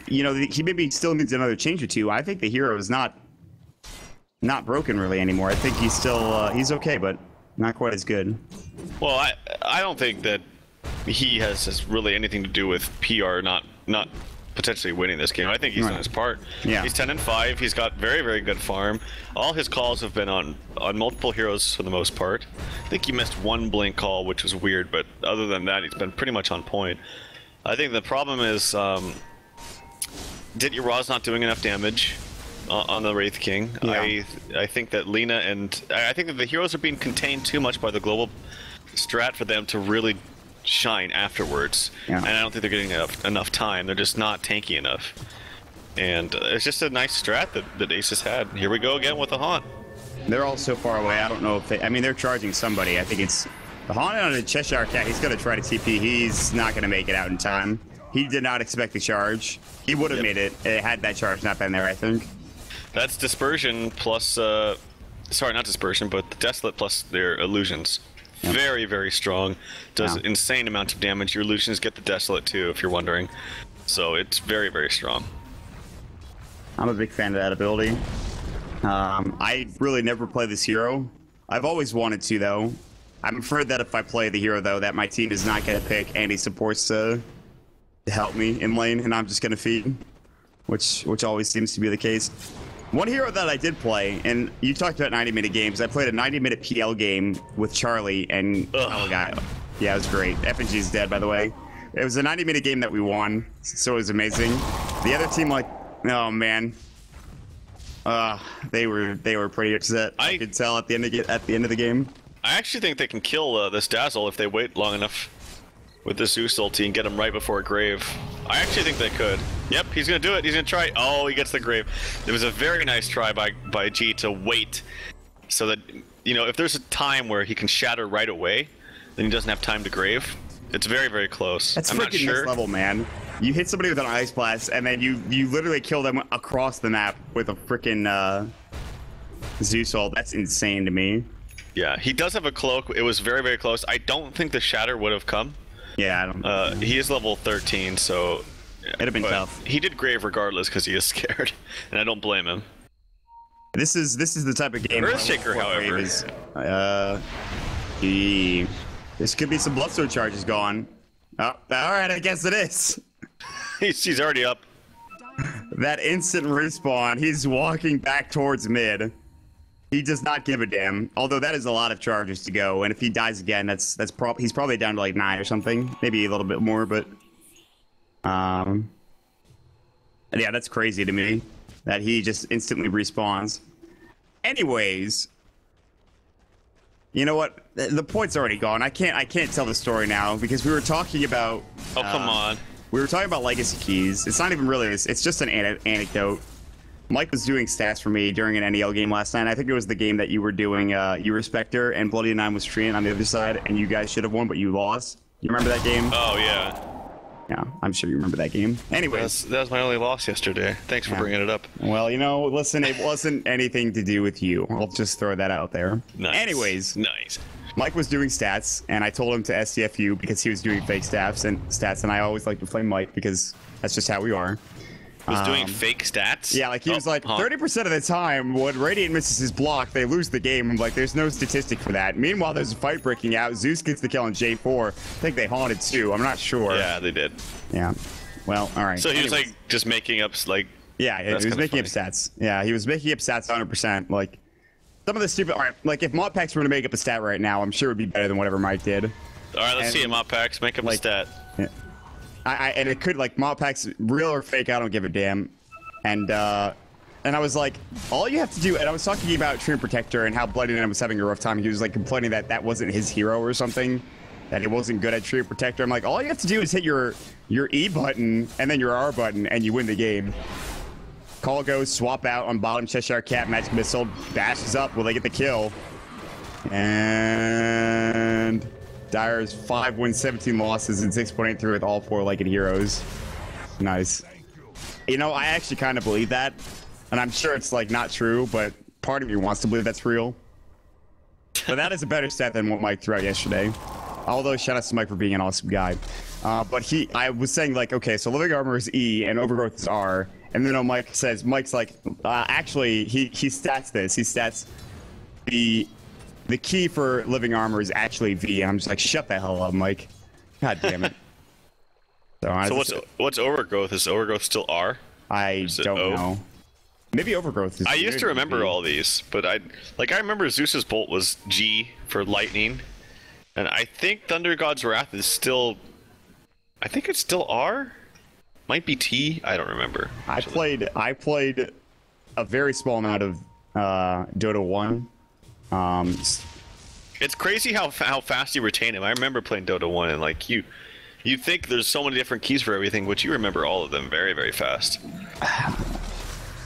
you know, he maybe still needs another change or two. I think the hero is not not broken really anymore. I think he's still he's okay, but not quite as good. Well, I don't think that he has really anything to do with PR not potentially winning this game. I think he's done his part. Yeah. He's 10-5. He's got very, very good farm. All his calls have been on multiple heroes for the most part. I think he missed one blink call, which was weird, but other than that, he's been pretty much on point. I think the problem is Ra's not doing enough damage on the Wraith King. Yeah. I think that Lina and I think that the heroes are being contained too much by the global strat for them to really shine afterwards. Yeah. And I don't think they're getting enough time. They're just not tanky enough. And it's just a nice strat that ASUS had. Here we go again with the Haunt. They're all so far away. I don't know if they... I mean, they're charging somebody. I think it's... The Haunt on a Cheshire Cat. He's going to try to TP. He's not going to make it out in time. He did not expect the charge. He would have made it had that charge not been there, I think. That's Dispersion plus... sorry, not Dispersion, but the Desolate plus their Illusions. Yep. Very, very strong. Does insane amount of damage. Your Illusions get the Desolate too, if you're wondering. So it's very, very strong. I'm a big fan of that ability. I really never play this hero. I've always wanted to, though. I'm afraid that if I play the hero, though, that my team is not going to pick any supports to help me in lane, and I'm just going to feed, which always seems to be the case. One hero that I did play, and you talked about 90-minute games. I played a 90-minute PL game with Charlie, and oh god, yeah, it was great. FNG is dead, by the way. It was a 90-minute game that we won, so it was amazing. The other team, like, oh man, they were pretty upset. I could tell at the end of the game. I actually think they can kill this Dazzle if they wait long enough with the Zeus ulti and get him right before a Grave. I actually think they could. Yep, he's gonna do it. He's gonna try. Oh, he gets the Grave. It was a very nice try by G to wait, so that, you know, if there's a time where he can shatter right away, then he doesn't have time to Grave. It's very, very close. That's I'm not freaking sure. next level, man. You hit somebody with an Ice Blast, and then you literally kill them across the map with a freaking Zeus ult. That's insane to me. Yeah, he does have a cloak. It was very, very close. I don't think the shatter would have come. Yeah, I don't. He is level 13, so it'd have been tough. He did Grave regardless because he is scared, and I don't blame him. This is the type of game. Earthshaker, however, is, this could be some Bloodstone charges gone. Oh, all right, I guess it is. he's already up. That instant respawn. He's walking back towards mid. He does not give a damn. Although that is a lot of charges to go, and if he dies again, he's probably down to like 9 or something, maybe a little bit more. But yeah, that's crazy to me that he just instantly respawns. Anyways, you know what? The point's already gone. I can't tell the story now because we were talking about. Oh, come on. We were talking about legacy keys. It's not even really. It's just an anecdote. Mike was doing stats for me during an NEL game last night. I think it was the game that you were doing. You were Spectre and Bloody Nine was Treant on the other side, and you guys should have won, but you lost. You remember that game? Oh yeah. Yeah, I'm sure you remember that game. Anyways, that was my only loss yesterday. Thanks for bringing it up. Well, you know, listen, it wasn't anything to do with you. I'll just throw that out there. Nice. Anyways, nice. Mike was doing stats, and I told him to SCFU because he was doing fake stats, and I always like to play Mike because that's just how we are. Was doing fake stats? Yeah, like he was like 30% of the time when Radiant misses his block, they lose the game. I'm like, there's no statistic for that. Meanwhile, there's a fight breaking out. Zeus gets the kill on J4. I think they haunted too. I'm not sure. Yeah, they did. Yeah. Well, all right. So he was like just making up like. Yeah, he was making up stats. Yeah, he was making up stats 100%. Like some of the stupid. All right, like if Modpacks were to make up a stat right now, I'm sure it would be better than whatever Mike did. All right, let's see it. Modpacks, make up a stat. Yeah. And it could, like, Modpacks, real or fake, I don't give a damn. And I was like, all you have to do, and I was talking about Treant Protector and how Bloody Nine was having a rough time. He was like complaining that that wasn't his hero or something, that he wasn't good at Treant Protector. I'm like, all you have to do is hit your E button and then your R button, and you win the game. Call goes, swap out on bottom, Cheshire Cat, Magic Missile, bashes up, will they get the kill? And Dyer's 5 wins, 17 losses, and 6.83 with all 4 Legged heroes. Nice. You know, I actually kind of believe that, and I'm sure it's like not true, but part of me wants to believe that's real. But that is a better stat than what Mike threw out yesterday. Although, shout out to Mike for being an awesome guy. But I was saying, like, okay, so Living Armor is E and Overgrowth is R, And then Mike's like, actually, he stats this. He stats the key for living armor is actually V. And I'm just like, shut the hell up, Mike. God damn it. So what's overgrowth? Is overgrowth still R? I don't know. Maybe overgrowth is. I used to remember all these, but I remember Zeus's bolt was G for lightning, and I think Thunder God's Wrath is still. I think it's still R. Might be T. I don't remember. I played a very small amount of Dota 1. It's crazy how fast you retain him. I remember playing Dota 1 and like you think there's so many different keys for everything, but you remember all of them very, very fast.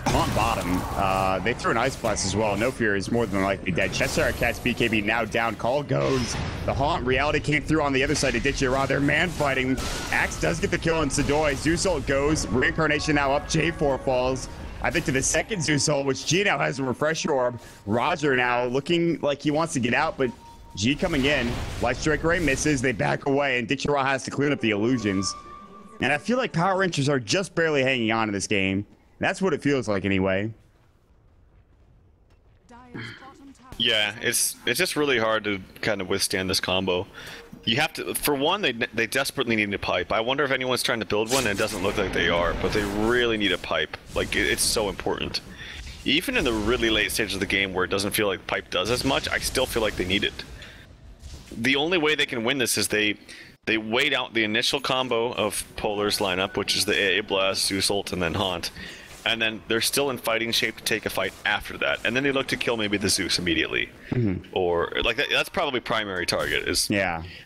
On bottom, they threw an Ice Blast as well. No Fear is more than likely dead. Cheshire Cat's BKB now down. Call goes. The Haunt Reality came through on the other side to ditch it. They're man fighting. Axe does get the kill on Sedoy. Zeusult goes. Reincarnation now up. J4 falls. I think to the second Zeusult, which G now has a Refresher Orb. Roger now looking like he wants to get out, but G coming in. Light Strike Ray misses. They back away, and Ditchera has to clean up the illusions. And I feel like Power Rangers are just barely hanging on in this game. That's what it feels like anyway. Yeah, it's just really hard to kind of withstand this combo. You have to, for one, they desperately need a pipe. I wonder if anyone's trying to build one, and it doesn't look like they are, but they really need a pipe. Like, it's so important. Even in the really late stages of the game where it doesn't feel like pipe does as much, I still feel like they need it. The only way they can win this is they wait out the initial combo of Polar's lineup, which is the AA Blast, Zeusult, and then Haunt. And then they're still in fighting shape to take a fight after that. And then they look to kill maybe the Zeus immediately. Or, like, that's probably primary target, is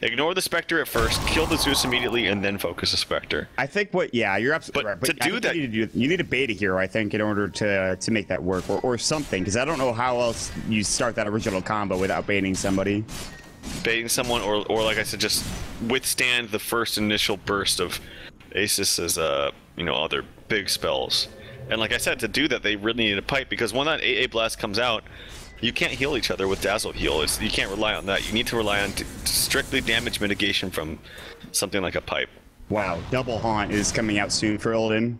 ignore the Spectre at first, kill the Zeus immediately, and then focus the Spectre. I think you're absolutely right. But to do that, you need a beta hero, I think, in order to make that work, or something, because I don't know how else you start that original combo without baiting somebody. Baiting someone, or like I said, just withstand the first initial burst of ASUS's, other big spells. And like I said, to do that, they really need a pipe, because when that AA Blast comes out, you can't heal each other with Dazzle Heal. You can't rely on that. You need to rely on strictly damage mitigation from something like a pipe. Wow, Double Haunt is coming out soon for Illidan.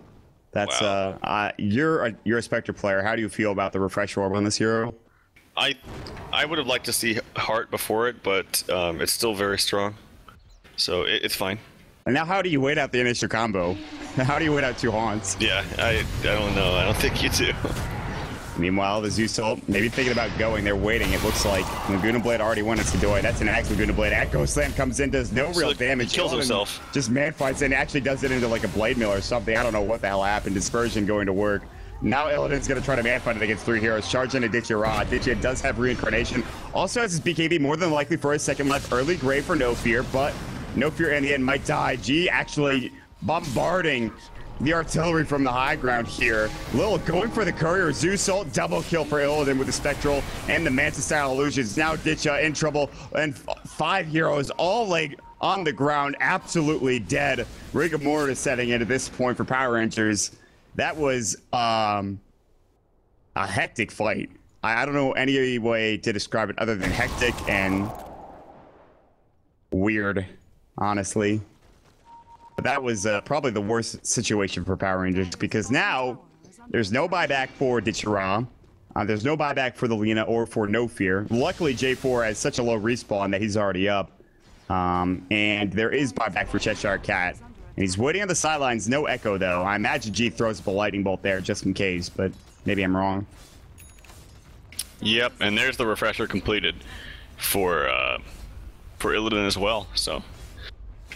That's wow. You're a Spectre player. How do you feel about the Refresher Orb on this hero? I would have liked to see Heart before it, but it's still very strong, so it's fine. And now, how do you wait out the initial combo? How do you wait out two Haunts? Yeah, I don't know. I don't think you do. Meanwhile, the Zeusult, maybe thinking about going. They're waiting. It looks like Laguna Blade already went into Sedoy. That's an axe Laguna Blade. Echo Slam comes in, does no real damage. He kills himself. Just man fights and actually does it into like a Blade Mill or something. I don't know what the hell happened. Dispersion going to work. Now Illidan's going to try to man fight it against three heroes. Charge into Ditchera. Ditchera does have Reincarnation. Also has his BKB, more than likely for his second life. Early grave for No Fear, but No Fear in the end might die. G actually bombarding the artillery from the high ground here. Lil going for the courier. Zeusult double kill for Illidan with the Spectral and the Manta style illusions. Now Ditcha in trouble, and 5 heroes all like on the ground, absolutely dead. Rigor Mortis setting in at this point for Power Rangers. That was a hectic fight. I don't know any way to describe it other than hectic and weird, honestly. But that was probably the worst situation for Power Rangers, because now there's no buyback for Ditchera. There's no buyback for the Lena or for No Fear. Luckily, J4 has such a low respawn that he's already up. And there is buyback for Cheshire Cat. And he's waiting on the sidelines. No Echo, though. I imagine G throws up a lightning bolt there just in case, but maybe I'm wrong. Yep, and there's the refresher completed for Illidan as well, so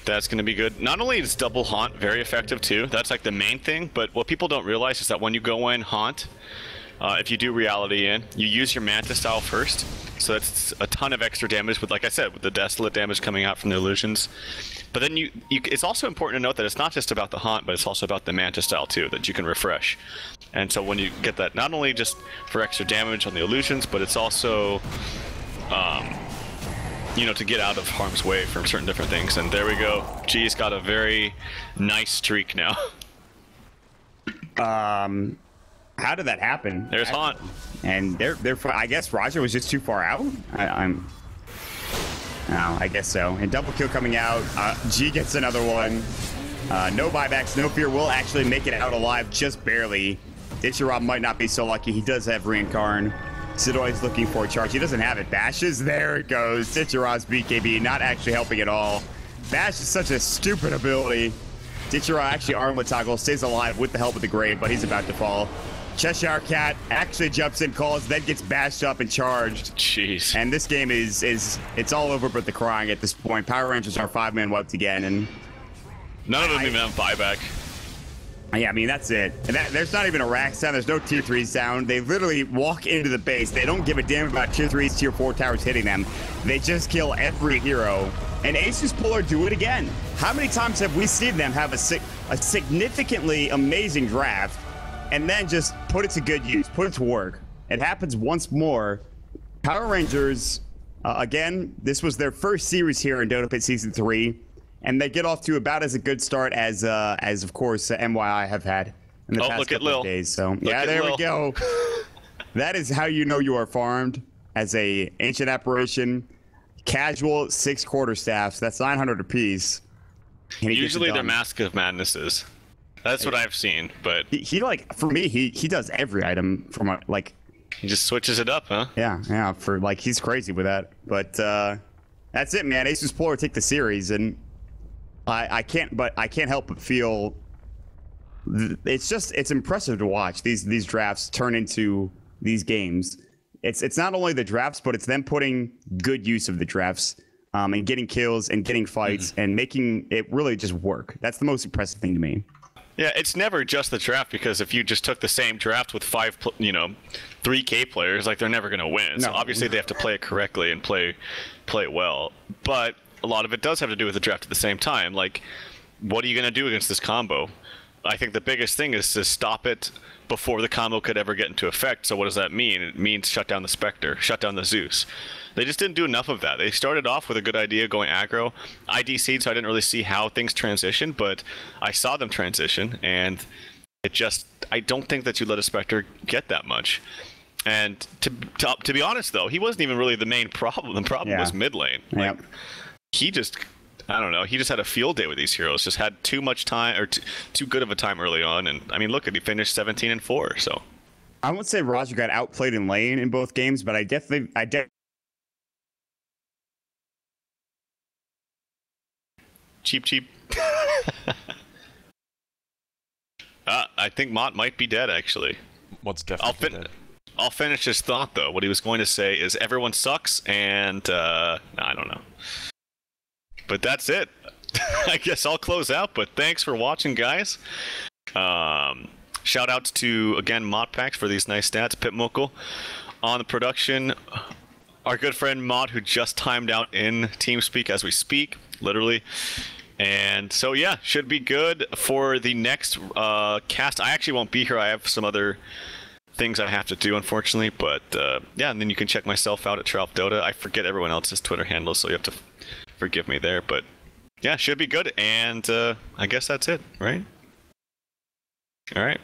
that's going to be good. Not only is Double Haunt very effective, too. That's like the main thing, but what people don't realize is that when you go in Haunt, if you do Reality in, you use your Manta style first. So that's a ton of extra damage with, like I said, with the Desolate damage coming out from the illusions. But then it's also important to note that it's not just about the Haunt, but it's also about the Manta style too, that you can refresh. And so when you get that, not only just for extra damage on the illusions, but it's also, to get out of harm's way from certain different things. And there we go. G's got a very nice streak now. How did that happen? There's Haunt. And I guess Roger was just too far out. I guess so. And double kill coming out. G gets another one. No buybacks, no fear. Will actually make it out alive, just barely. Ichirab might not be so lucky. He does have Reincarn. Sidoi's looking for a charge. He doesn't have it. Bashes. There it goes. Ichirab's BKB not actually helping at all. Bash is such a stupid ability. Ichirab actually armlet toggle, stays alive with the help of the Grave, but he's about to fall. Cheshire Cat actually jumps in, calls, then gets bashed up and charged. Jeez. And this game it's all over but the crying at this point. Power Rangers are 5-man wiped again, and none of them even have buyback. yeah, I mean, that's it. And there's not even a rack down. There's no tier 3s down. They literally walk into the base. They don't give a damn about tier 3s, tier 4 towers hitting them. They just kill every hero. And ASUS.Polar do it again. How many times have we seen them have a significantly amazing draft and then just put it to good use, put it to work? It happens once more. Power Rangers, again, this was their first series here in Dota Pit Season 3. And they get off to about as a good start as of course, MYI have had in the past couple of days. So, yeah, there we go. That is how you know you are farmed as a Ancient Apparition, casual 6 quarterstaffs. That's 900 apiece. Usually they're Mask of Madnesses. That's what I've seen, but... He like, for me, he does every item from, like... He just switches it up, huh? Yeah, for, like, he's crazy with that. But, that's it, man. ASUS.Polar take the series, and... I can't help but feel it's impressive to watch these drafts turn into these games. It's not only the drafts, but it's them putting good use of the drafts and getting kills and getting fights and making it really just work. That's the most impressive thing to me. Yeah, it's never just the draft, because if you just took the same draft with 3K players, like, they're never going to win. So obviously they have to play it correctly and play it well. But a lot of it does have to do with the draft at the same time. Like, what are you going to do against this combo? I think the biggest thing is to stop it before the combo could ever get into effect. So what does that mean? It means shut down the Spectre, shut down the Zeus. They just didn't do enough of that. They started off with a good idea going aggro. I DC'd, so I didn't really see how things transitioned, but I saw them transition, and I don't think that you let a Spectre get that much. And to be honest, though, he wasn't even really the main problem. The problem was mid lane. Like, he just, I don't know, he just had a field day with these heroes. Just had too much time, or too good of a time early on. And I mean, look, he finished 17-4. So I won't say Roger got outplayed in lane in both games, but I definitely cheap. I think Mott might be dead, actually. What's definitely dead? I'll finish his thought, though. What he was going to say is everyone sucks, and I don't know. But that's it. I guess I'll close out, but thanks for watching, guys. Shout outs to, again, Modpacks for these nice stats. Pitmuckle on the production. Our good friend Mod, who just timed out in TeamSpeak as we speak, literally. And so, yeah, should be good for the next cast. I actually won't be here. I have some other things I have to do, unfortunately. But, yeah, and then you can check myself out at Dota. I forget everyone else's Twitter handle, so you have to forgive me there. But, yeah, should be good. And I guess that's it, right? All right.